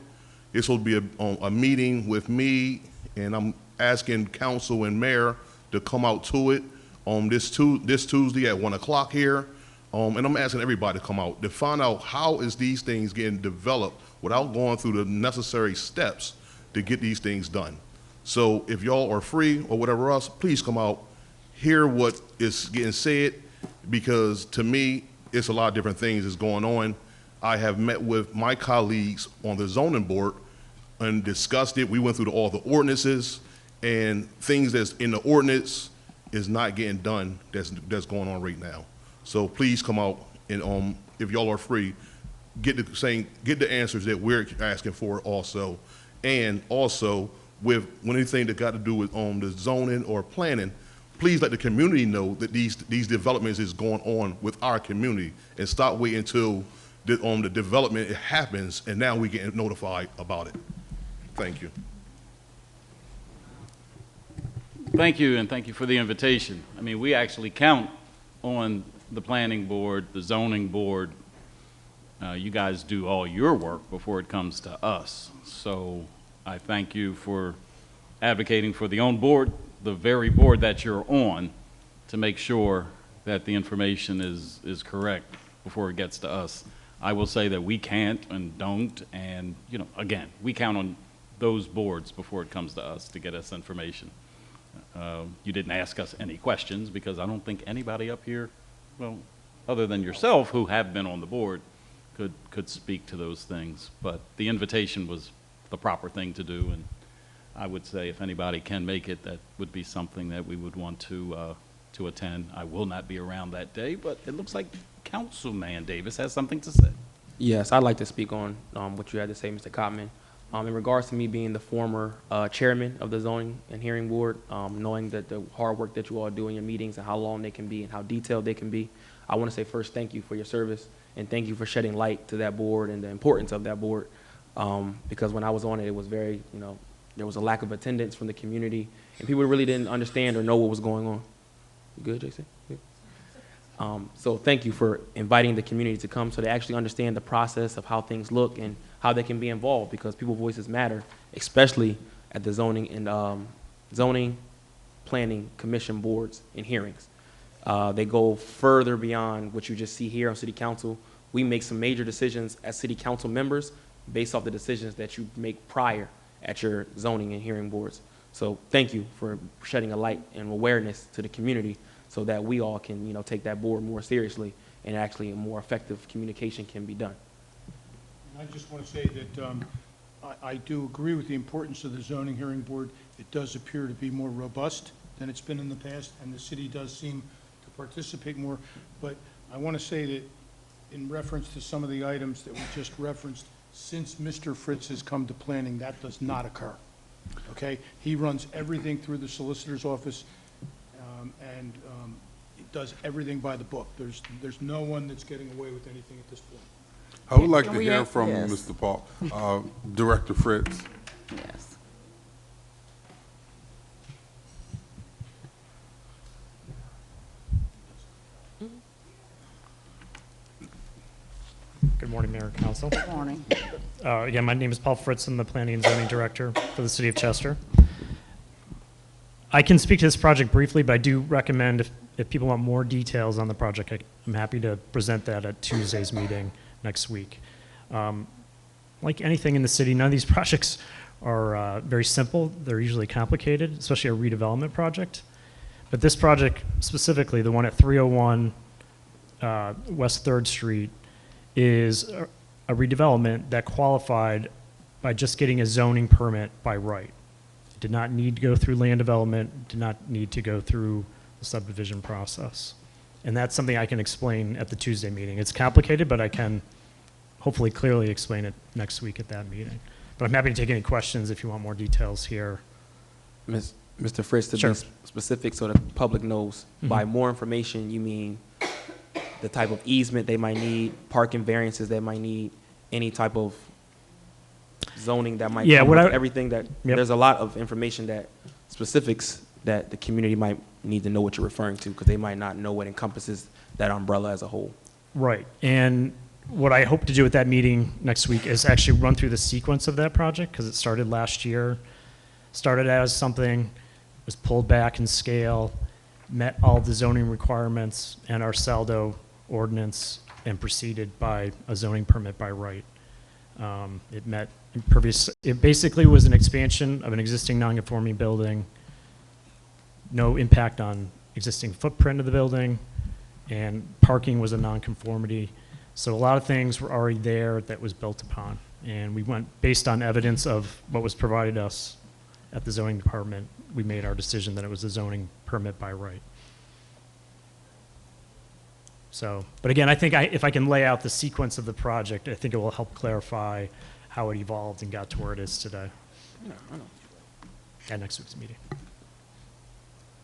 It's supposed to be a meeting with me, and I'm asking council and mayor to come out to it this Tuesday at 1 o'clock here. And I'm asking everybody to come out to find out how is these things getting developed without going through the necessary steps to get these things done. So if y'all are free or whatever else, please come out, hear what is getting said, because to me, it's a lot of different things that's going on. I have met with my colleagues on the zoning board and discussed it. We went through all the ordinances, and things that's in the ordinance is not getting done that's going on right now. So please come out and if y'all are free, get the answers that we're asking for also. And also with anything that got to do with the zoning or planning, please let the community know that these developments is going on with our community, and stop waiting until the development happens and now we get notified about it. Thank you. Thank you, and thank you for the invitation. I mean, we actually count on the planning board, the zoning board. You guys do all your work before it comes to us. So I thank you for advocating for the own board, the very board that you're on, to make sure that the information is correct before it gets to us. I will say that we can't and don't, and again, we count on those boards before it comes to us to get us information. You didn't ask us any questions, because I don't think anybody up here, well, other than yourself, who have been on the board, could speak to those things. But the invitation was the proper thing to do, and I would say if anybody can make it, that would be something that we would want to attend. I will not be around that day, but it looks like Councilman Davis has something to say. Yes, I'd like to speak on what you had to say, Mr. Cotman. In regards to me being the former chairman of the Zoning and Hearing Board, knowing that the hard work that you all do in your meetings and how long they can be and how detailed they can be, I want to say first thank you for your service and thank you for shedding light to that board and the importance of that board. Because when I was on it, it was very, there was a lack of attendance from the community and people really didn't understand or know what was going on. You good, Jason? Good. So thank you for inviting the community to come so they actually understand the process of how things look and how they can be involved, because people's voices matter, especially at the zoning and zoning planning commission boards and hearings. They go further beyond what you just see here on city council. We make some major decisions as city council members based off the decisions that you make prior at your zoning and hearing boards. So thank you for shedding a light and awareness to the community so that we all can, take that board more seriously and actually a more effective communication can be done. I just want to say that I do agree with the importance of the zoning hearing board. It does appear to be more robust than it's been in the past, and the city does seem to participate more. But I want to say that in reference to some of the items that we just referenced, since Mr. Fritz has come to planning, that does not occur. Okay? He runs everything through the solicitor's office, and it does everything by the book. There's no one that's getting away with anything at this point. I would like Can to we hear ask- from yes. Mr. Paul, Director Fritz. Yes. Good morning, Mayor and Council. Good morning. Again, my name is Paul Fritz. I'm the Planning and Zoning Director for the City of Chester. I can speak to this project briefly, but I do recommend if people want more details on the project, I'm happy to present that at Tuesday's meeting next week. Like anything in the city, none of these projects are very simple. They're usually complicated, especially a redevelopment project. But this project specifically, the one at 301 West 3rd Street, is a redevelopment that qualified by just getting a zoning permit by right. It did not need to go through land development, did not need to go through the subdivision process. And that's something I can explain at the Tuesday meeting. It's complicated, but I can hopefully clearly explain it next week at that meeting. But I'm happy to take any questions if you want more details here. Mr. Fritz, to Sure. be specific so the public knows, by more information, you mean the type of easement they might need, parking variances they might need, any type of zoning that might come with everything that, there's a lot of information that, specifics that the community might need to know what you're referring to, because they might not know what encompasses that umbrella as a whole. Right. And what I hope to do at that meeting next week is actually run through the sequence of that project, because it started last year. Started as something, was pulled back in scale, met all the zoning requirements and our Saldo ordinance, and proceeded by a zoning permit by right. It met impervious, it basically was an expansion of an existing non-conforming building, no impact on existing footprint of the building, and parking was a non-conformity. So a lot of things were already there that was built upon. And we went, based on evidence of what was provided us at the zoning department, we made our decision that it was a zoning permit by right. So, but again, I think if I can lay out the sequence of the project, I think it will help clarify how it evolved and got to where it is today. At next week's meeting.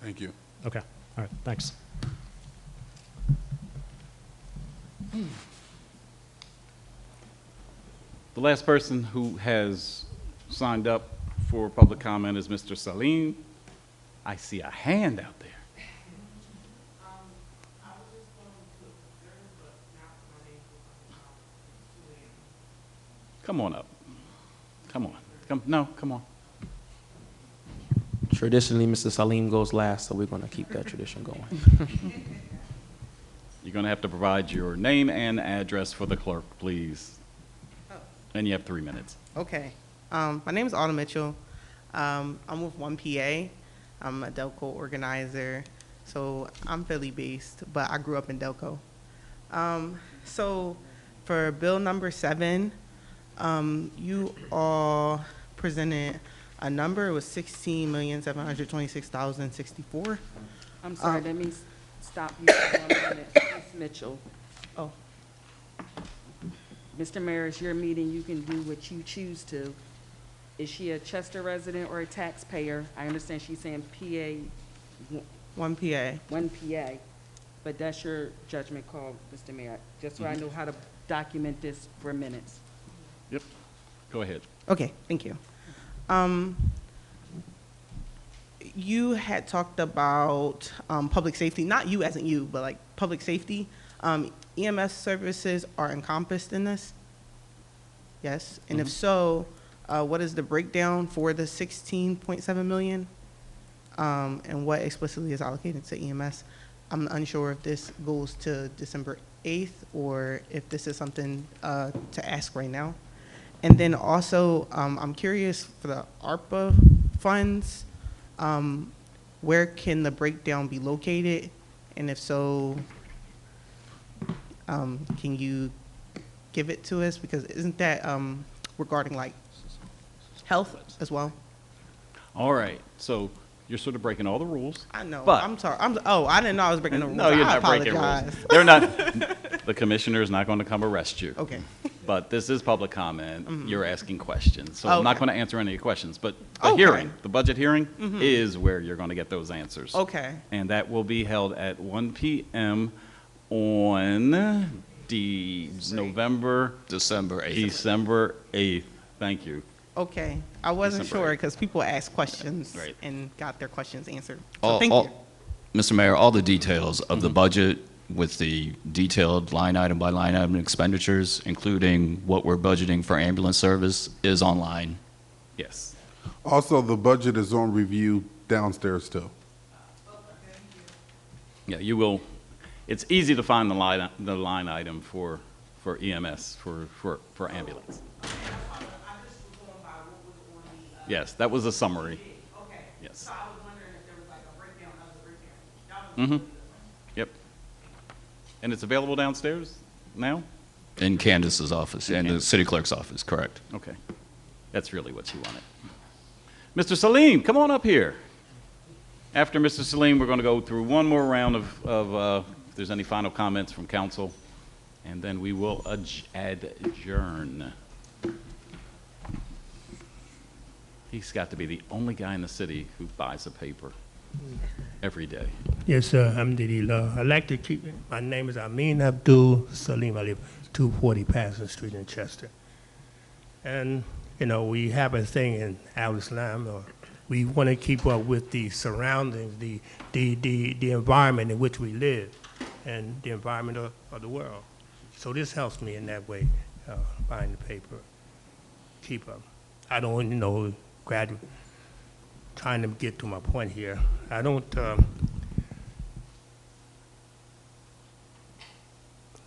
Thank you. Okay, all right, thanks. The last person who has signed up for public comment is Mr. Salim. I see a hand out there. Come on up. Come on. Come on. Traditionally, Mr. Salim goes last, so we're going to keep that tradition going. You're going to have to provide your name and address for the clerk, please. And you have 3 minutes. Okay. My name is Autumn Mitchell. I'm with 1PA. I'm a Delco organizer. So I'm Philly based, but I grew up in Delco. So for bill number 7, you all presented a number. It was $16,726,064. I'm sorry, let me stop you for 1 minute. Ms. Mitchell. Oh. Mr. Mayor, it's your meeting. You can do what you choose to. Is she a Chester resident or a taxpayer? I understand she's saying PA, One PA. one PA, but that's your judgment call, Mr. Mayor, just so I know how to document this for minutes. Yep, go ahead. Okay, thank you. You had talked about public safety, not you as in you, but like public safety. EMS services are encompassed in this? Yes, and if so, what is the breakdown for the 16.7 million? And what explicitly is allocated to EMS? I'm unsure if this goes to December 8th or if this is something to ask right now. And then also, I'm curious for the ARPA funds, where can the breakdown be located? And if so, can you give it to us? Because isn't that regarding like health as well? All right, so you're sort of breaking all the rules. I know, but- I'm sorry. I didn't know I was breaking the rules. No, you're I not breaking rules. apologize. They're not, the commissioner is not going to come arrest you. Okay. But this is public comment. You're asking questions. So I'm not Okay. going to answer any questions. But the Okay. hearing, the budget hearing, Mhm. is where you're going to get those answers. Okay. And that will be held at 1 p.m. on December 8th. December 8th. Thank you. Okay, I wasn't December sure because people asked questions Right. and got their questions answered. So thank you. Mr. Mayor, all the details of the budget with the detailed line item by line item expenditures, including what we're budgeting for ambulance service, is online. Yes. Also, the budget is on review downstairs too. Yeah, you will, it's easy to find the line item for EMS, for ambulance. Yes, that was a summary. Yes. Mm-hmm. Yep. And it's available downstairs now? In Candace's office, in the city clerk's office, correct. Okay. That's really what you wanted. Mr. Salim, come on up here. After Mr. Salim, we're going to go through one more round of if there's any final comments from council, and then we will adjourn. He's got to be the only guy in the city who buys a paper every day. Yes, sir. Alhamdulillah. I'd like to keep, my name is Amin Abdul Salim. I live 240 Patterson Street in Chester. And, you know, we have a thing in Al-Islam, or we want to keep up with the surroundings, the environment in which we live, and the environment of the world. So this helps me in that way, buying the paper, keep up. I don't, you know, trying to get to my point here. I don't,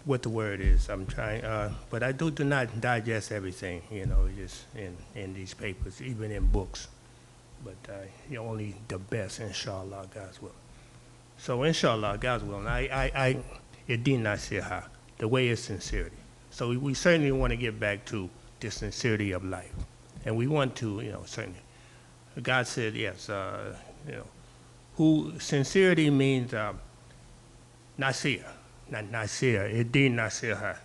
what the word is, I'm trying, but I do not digest everything, you know, just in these papers, even in books. But only the best, inshallah, God's will. So inshallah, God's will. And Yadin Nasiha, the way is sincerity. So we certainly want to get back to the sincerity of life. And we want to, you know, certainly. God said, yes, you know, sincerity means nasir, not nasir, Yadin Nasiha.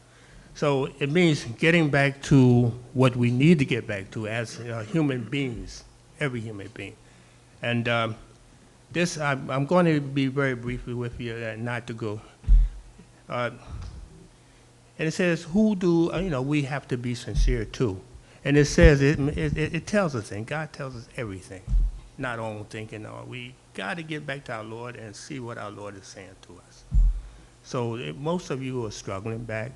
So it means getting back to what we need to get back to as human beings, every human being. And this, I'm going to be very briefly with you, not to go. And it says, who do, you know, we have to be sincere to. And it says, it tells us, and God tells us everything, not on thinking, we got to get back to our Lord and see what our Lord is saying to us. So most of you are struggling back,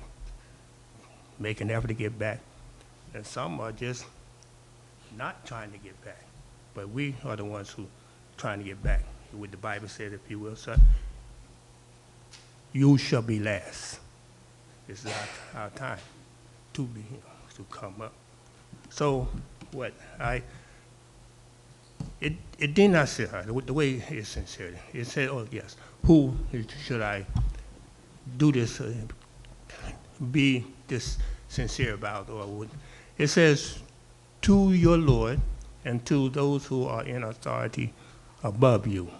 making an effort to get back, and some are just not trying to get back. But we are the ones who are trying to get back. What the Bible said, if you will, sir, you shall be last. This is our time to be, to come up. So what it did not say her, the way it's sincere. It said, oh yes, who should I do this, be this sincere about? Or it says, to your Lord and to those who are in authority above you.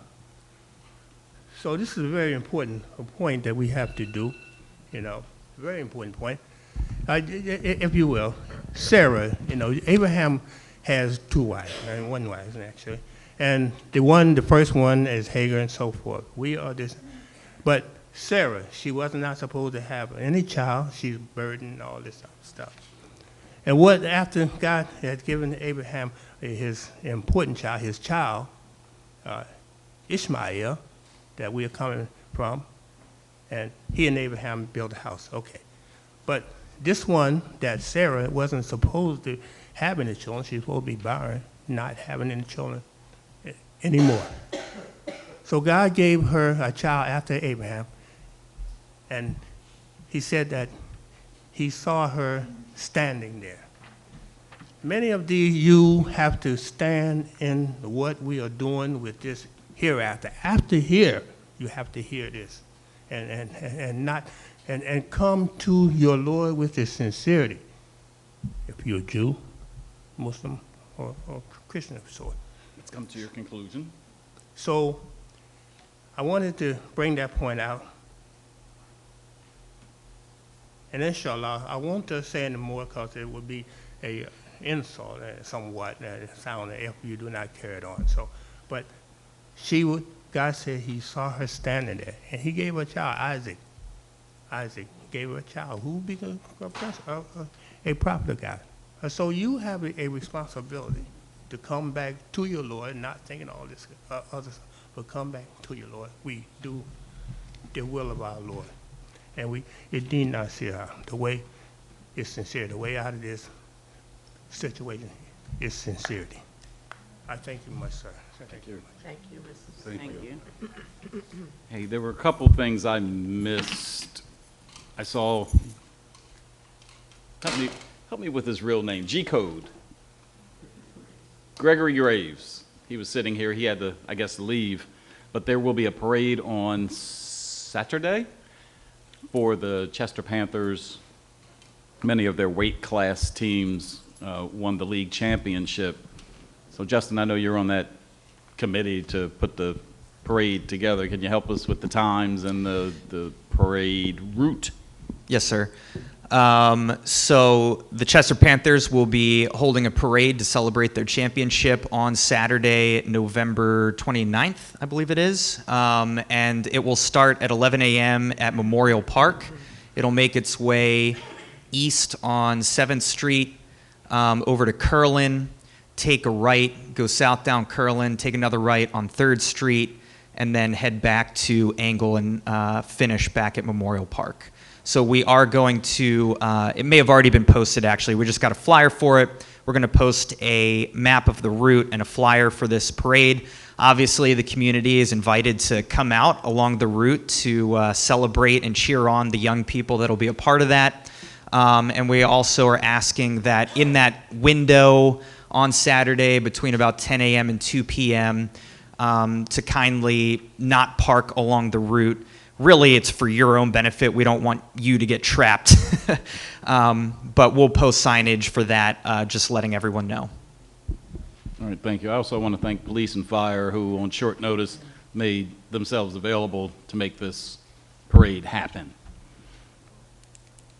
So this is a very important point that we have to do, you know, very important point. If you will, Sarah, you know, Abraham has 2 wives, and 1 wife, actually. And the first one is Hagar and so forth. We are this, but Sarah, she was not supposed to have any child. She's burdened, all this stuff. And what after God had given Abraham his important child, his child, Ishmael, that we are coming from, and he and Abraham built a house. Okay. But this one that Sarah wasn't supposed to have any children, she's supposed to be barren, not having any children anymore. So God gave her a child after Abraham, and he said that he saw her standing there. Many of you have to stand in what we are doing with this hereafter. After here, you have to hear this and come to your Lord with this sincerity. If you're a Jew, Muslim, or Christian of sort. Let's come to your conclusion. So I wanted to bring that point out. And inshallah, I won't say any more because it would be a insult somewhat, sound if you do not carry it on. So, but God said he saw her standing there, and he gave her a child, Isaac. Isaac gave her a child who became a prophet of God. So you have a responsibility to come back to your Lord, not thinking all this other stuff, but come back to your Lord. We do the will of our Lord. And it need not see the way is sincere. The way out of this situation is sincerity. I thank you much, sir. Thank you. Thank you, Mr. Thank you. Hey, there were a couple things I missed. I saw, help me with his real name, G-Code. Gregory Graves. He was sitting here. He had to, I guess, leave. But there will be a parade on Saturday for the Chester Panthers. Many of their weight class teams won the league championship. So, Justin, I know you're on that committee to put the parade together. Can you help us with the times and the parade route? Yes, sir. So the Chester Panthers will be holding a parade to celebrate their championship on Saturday, November 29th, I believe it is. And it will start at 11 a.m. at Memorial Park. It'll make its way east on 7th Street, over to Curlin, take a right, go south down Curlin, take another right on 3rd Street, and then head back to Angle and finish back at Memorial Park. So we are going to, it may have already been posted actually, we just got a flyer for it. We're going to post a map of the route and a flyer for this parade. Obviously the community is invited to come out along the route to celebrate and cheer on the young people that will be a part of that. And we also are asking that in that window on Saturday between about 10 a.m. and 2 p.m. To kindly not park along the route. Really, it's for your own benefit. We don't want you to get trapped. But we'll post signage for that, just letting everyone know. All right, thank you. I also want to thank police and fire who, on short notice, made themselves available to make this parade happen.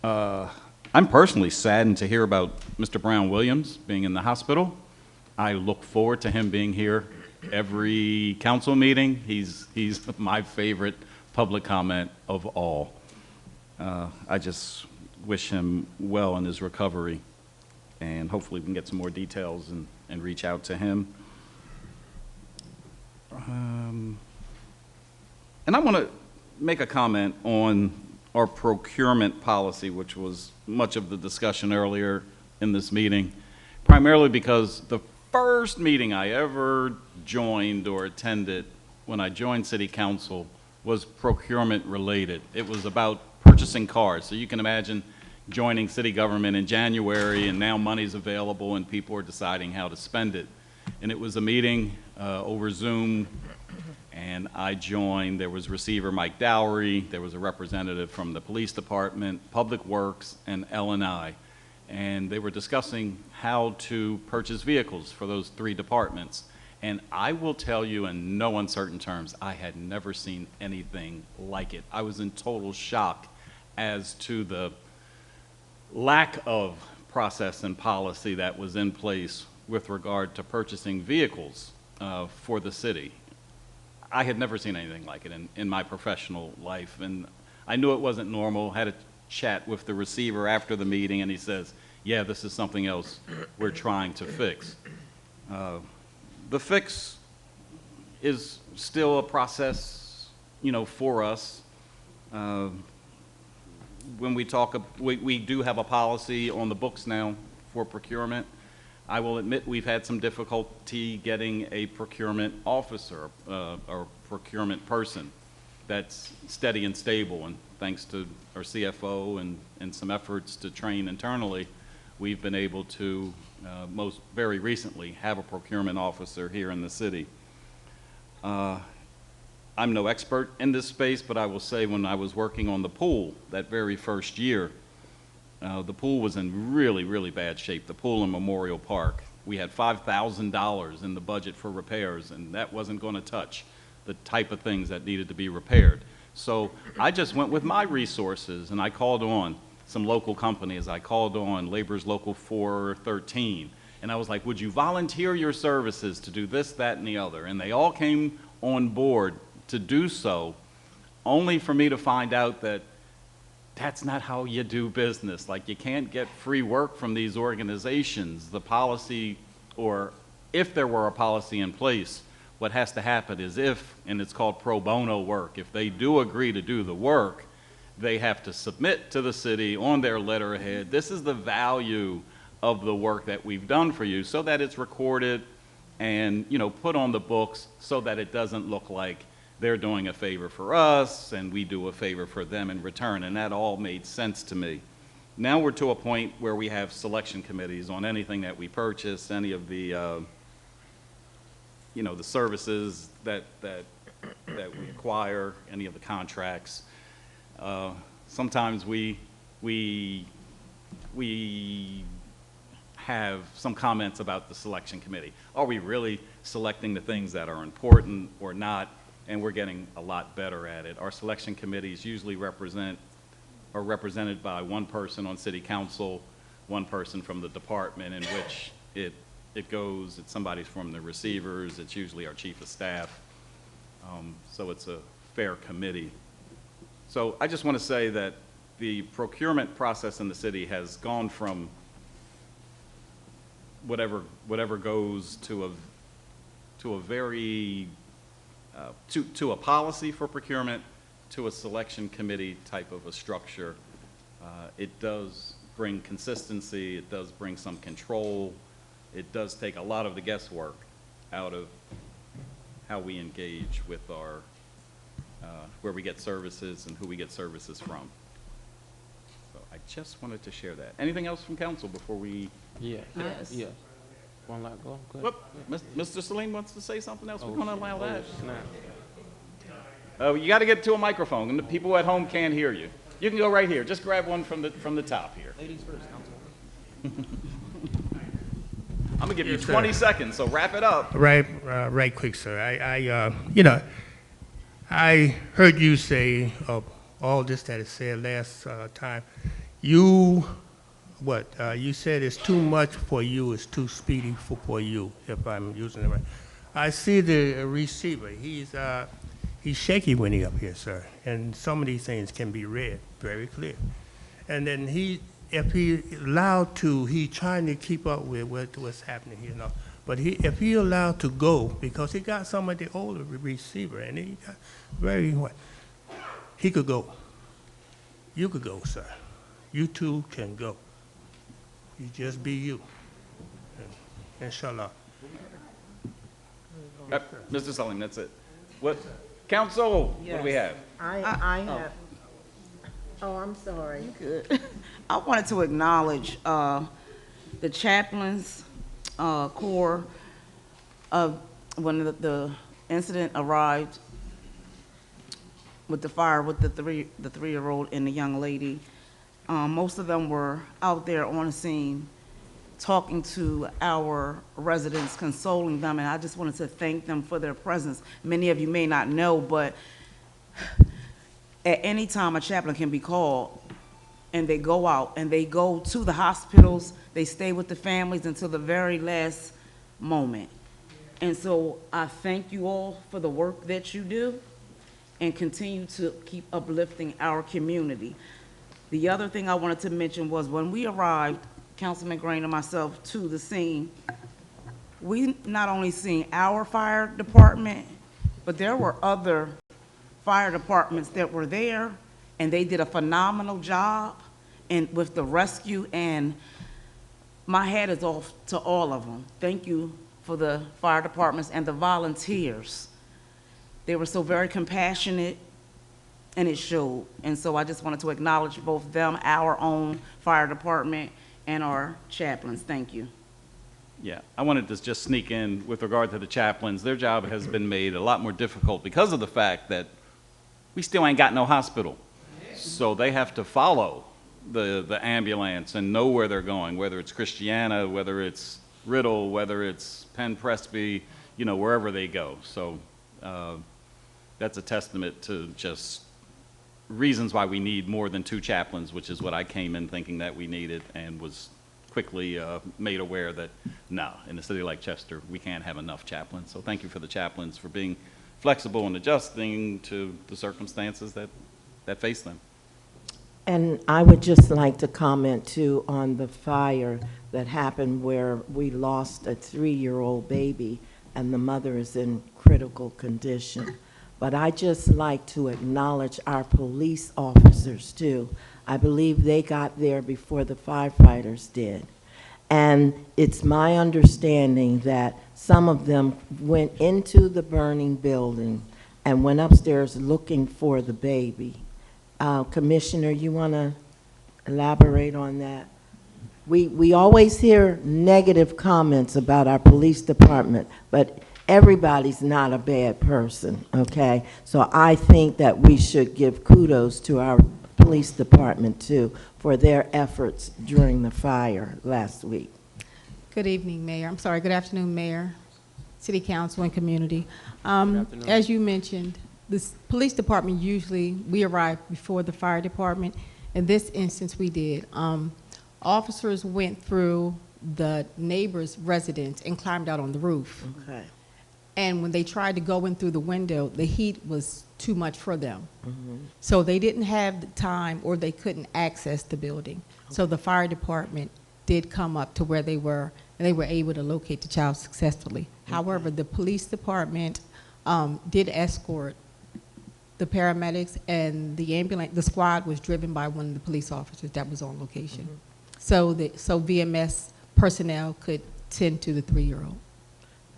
I'm personally saddened to hear about Mr. Brown Williams being in the hospital. I look forward to him being here every council meeting. He's my favorite public comment of all. I just wish him well in his recovery, and hopefully we can get some more details and reach out to him. And I want to make a comment on our procurement policy, which was much of the discussion earlier in this meeting, primarily because the first meeting I ever joined or attended when I joined City Council was procurement related. It was about purchasing cars. So you can imagine joining city government in January and now money's available and people are deciding how to spend it. And it was a meeting over Zoom, and I joined. There was receiver Mike Dowry, there was a representative from the police department, Public Works, and L&I. And they were discussing how to purchase vehicles for those 3 departments. And I will tell you in no uncertain terms, I had never seen anything like it. I was in total shock as to the lack of process and policy that was in place with regard to purchasing vehicles for the city. I had never seen anything like it in my professional life, and I knew it wasn't normal. Had a chat with the receiver after the meeting, and he says, yeah, this is something else we're trying to fix. The fix is still a process, you know, for us. When we talk, we do have a policy on the books now for procurement. I will admit we've had some difficulty getting a procurement officer or procurement person that's steady and stable, and thanks to our CFO and some efforts to train internally, we've been able to, very recently, have a procurement officer here in the city. I'm no expert in this space, but I will say when I was working on the pool that very first year, the pool was in really, really bad shape, the pool in Memorial Park. We had $5,000 in the budget for repairs, and that wasn't going to touch the type of things that needed to be repaired. So I just went with my resources, and I called on some local companies. I called on Labor's Local 413, and I was like, would you volunteer your services to do this, that, and the other? And they all came on board to do so, only for me to find out that that's not how you do business. Like, you can't get free work from these organizations. The policy, or if there were a policy in place, what has to happen is if, and it's called pro bono work, if they do agree to do the work, they have to submit to the city on their letterhead, this is the value of the work that we've done for you, so that it's recorded and, you know, put on the books so that it doesn't look like they're doing a favor for us and we do a favor for them in return, and that all made sense to me. Now we're to a point where we have selection committees on anything that we purchase, any of the, you know, the services that we acquire, any of the contracts. Sometimes we have some comments about the selection committee. Are we really selecting the things that are important or not? And we're getting a lot better at it. Our selection committees usually are represented by one person on city council, one person from the department in which it goes. It's somebody from the receivers. It's usually our chief of staff. So it's a fair committee. So I just want to say that the procurement process in the city has gone from whatever goes to a very to a policy for procurement, to a selection committee type of a structure. It does bring consistency, it does bring some control, it does take a lot of the guesswork out of how we engage with our, where we get services and who we get services from. So I just wanted to share that. Anything else from council before we? Yeah. Yeah. One last go. Go Whoop, Mr. Salim wants to say something else. We're going to allow that. Snap. Oh, you got to get to a microphone, and the people at home can't hear you. You can go right here. Just grab one from the top here. Ladies first, Councilwoman. I'm gonna give you 20 seconds, so wrap it up. Right quick, sir. You know, I heard you say all this that is said last time. You said it's too much for you, it's too speedy for you, if I'm using it right. I see the receiver. He's shaky when he's up here, sir, and some of these things can be read very clear. And then if he allowed to, he's trying to keep up with what's happening here, you know. But if he allowed to go, because he got some of the older receiver, and he got he could go. You could go, sir. You too can go. You just be you. Inshallah. Mr. Salim, that's it. What, council, what do we have? I have, oh, I'm sorry. Good. I wanted to acknowledge the chaplains corps when the incident arrived with the fire with the three-year-old and the young lady. Most of them were out there on the scene talking to our residents, consoling them, and I just wanted to thank them for their presence. Many of you may not know, but at any time a chaplain can be called, and they go out and they go to the hospitals, they stay with the families until the very last moment. And so I thank you all for the work that you do and continue to keep uplifting our community. The other thing I wanted to mention was when we arrived, Councilman Green and myself, to the scene, we not only seen our fire department, but there were other fire departments that were there, and they did a phenomenal job with the rescue, and my hat is off to all of them. Thank you for the fire departments and the volunteers. They were so very compassionate, and it showed. And so I just wanted to acknowledge both them, our own fire department, and our chaplains. Thank you. Yeah, I wanted to just sneak in with regard to the chaplains. Their job has been made a lot more difficult because of the fact that we still ain't got no hospital. So they have to follow the ambulance and know where they're going, whether it's Christiana, whether it's Riddle, whether it's Penn Presby, you know, wherever they go. So that's a testament to just reasons why we need more than 2 chaplains, which is what I came in thinking that we needed, and was quickly made aware that no, in a city like Chester, we can't have enough chaplains. So thank you for the chaplains for being flexible and adjusting to the circumstances that face them. And I would just like to comment too on the fire that happened where we lost a 3-year-old baby and the mother is in critical condition. But I just like to acknowledge our police officers too. I believe they got there before the firefighters did. And it's my understanding that some of them went into the burning building and went upstairs looking for the baby. Commissioner, you want to elaborate on that? We always hear negative comments about our police department, but everybody's not a bad person, okay? So I think that we should give kudos to our police department too for their efforts during the fire last week. Good evening, Mayor. I'm sorry, good afternoon, Mayor, City Council, and community. As you mentioned, this police department usually, we arrive before the fire department. In this instance, we did. Officers went through the neighbor's residence and climbed out on the roof. Okay. And when they tried to go in through the window, the heat was too much for them. Mm-hmm. So they didn't have the time, or they couldn't access the building. So the fire department did come up to where they were, and they were able to locate the child successfully. However, the police department did escort the paramedics, and the ambulance, the squad was driven by one of the police officers that was on location. Mm-hmm. So VMS personnel could tend to the 3-year-old.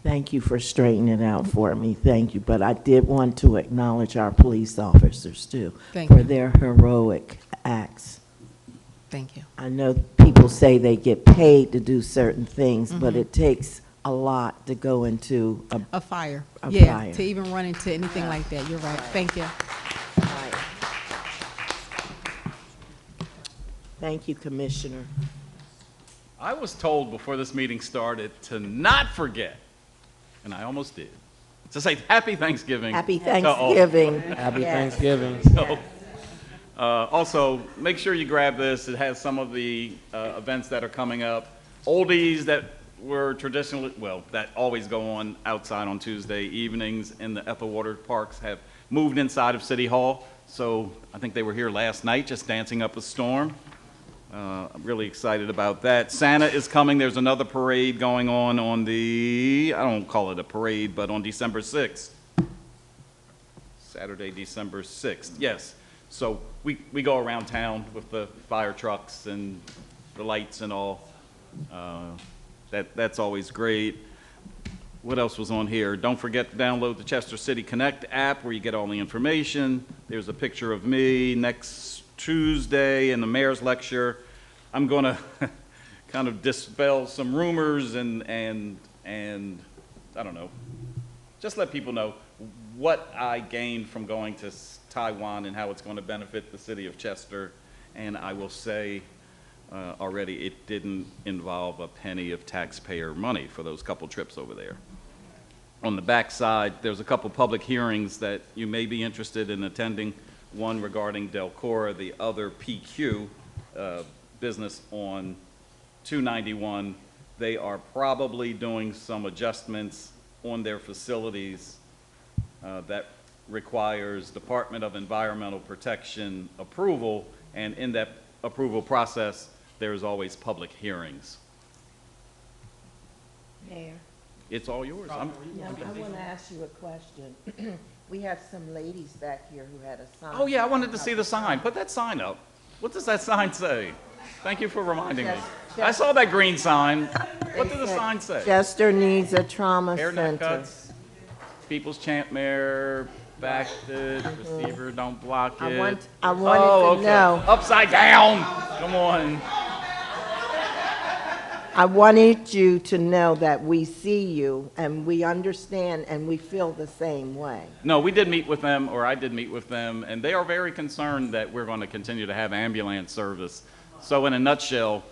Thank you for straightening it out for me. Thank you. But I did want to acknowledge our police officers too for their heroic acts. Thank you. I know people say they get paid to do certain things, but it takes a lot to go into a fire. A Yeah, fire. to even run into anything like that. You're right. Thank you. Right. Thank you, Commissioner. I was told before this meeting started to not forget, and I almost did, to say Happy Thanksgiving. Happy to all. Thanksgiving. Happy Yes. Thanksgiving. So, also, make sure you grab this. It has some of the events that are coming up. Oldies that were traditionally, well, that always go on outside on Tuesday evenings in the Ethelwater Parks have moved inside of City Hall. So I think they were here last night just dancing up a storm. I'm really excited about that. Santa is coming. There's another parade going on the, I don't call it a parade, but on December 6th. Saturday, December 6th, yes. So we go around town with the fire trucks and the lights and all. That's always great. What else was on here? Don't forget to download the Chester City Connect app where you get all the information. There's a picture of me next Tuesday in the mayor's lecture. I'm going to kind of dispel some rumors and I don't know, just let people know what I gained from going to Taiwan and how it's going to benefit the city of Chester. And I will say already it didn't involve a penny of taxpayer money for those couple trips over there. On the back side, there's a couple public hearings that you may be interested in attending. One regarding Delcora, the other PQ business on 291 They are probably doing some adjustments on their facilities that requires Department of Environmental Protection approval, and in that approval process, there's always public hearings. Mayor, It's all yours. I want to ask you a question. We have some ladies back here who had a sign. Oh, yeah, I wanted to see the sign. Put that sign up. What does that sign say? Thank you for reminding me. I saw that green sign. What does the sign say? Chester needs a trauma Hairnet center. cuts, People's Champ Mayor, backed it, receiver, don't block it. I wanted to know. Upside down. Come on. I wanted you to know that we see you and we understand and we feel the same way. No, we did meet with them, or I did meet with them, and they are very concerned that we're going to continue to have ambulance service. So in a nutshell,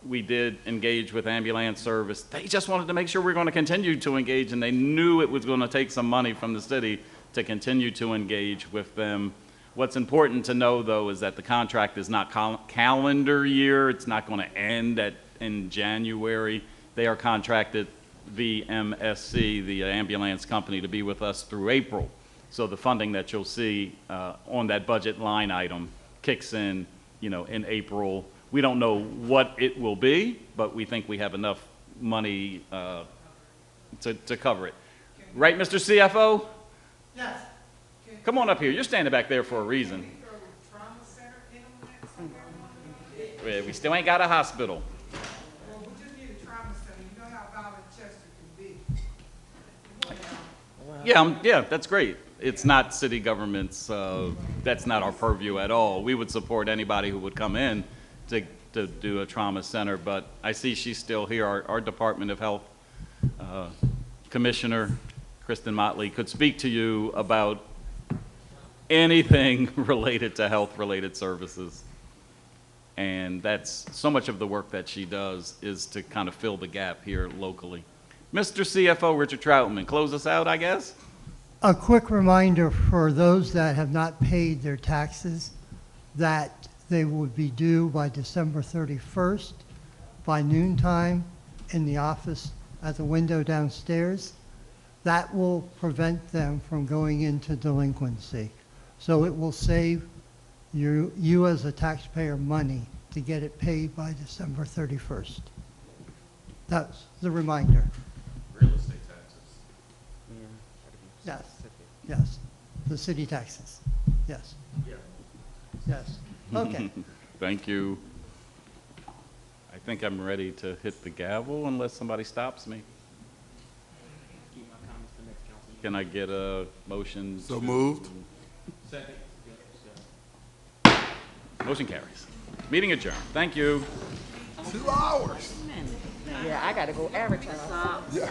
we did engage with ambulance service. They just wanted to make sure we're going to continue to engage, and they knew it was going to take some money from the city to continue to engage with them. What's important to know, though, is that the contract is not calendar year. It's not going to end in January. They are contracted, VMSC, the ambulance company, to be with us through April. So the funding that you'll see on that budget line item kicks in, in April. We don't know what it will be, but we think we have enough money to cover it. Right, Mr. CFO? Yes. Come on up here. You're standing back there for a reason. Yeah, we still ain't got a hospital. Well, we just need a trauma center. You know how violent Chester can be. Yeah, that's great. It's not city government's, that's not our purview at all. We would support anybody who would come in to do a trauma center, but I see she's still here. Our Department of Health Commissioner, Kristen Motley, could speak to you about anything related to health-related services. And that's so much of the work that she does is to kind of fill the gap here locally. Mr. CFO Richard Troutman, close us out, I guess? A quick reminder for those that have not paid their taxes that they would be due by December 31st by noontime in the office at the window downstairs. That will prevent them from going into delinquency. So it will save you as a taxpayer money to get it paid by December 31st. That's the reminder. Real estate taxes. Yes, yes. The city taxes, yes. Yeah. Yes, okay. Thank you. I think I'm ready to hit the gavel unless somebody stops me. Can I get a motion? So moved. Second. Motion carries. Meeting adjourned. Thank you. 2 hours. Yeah, I gotta go advertise. Yeah.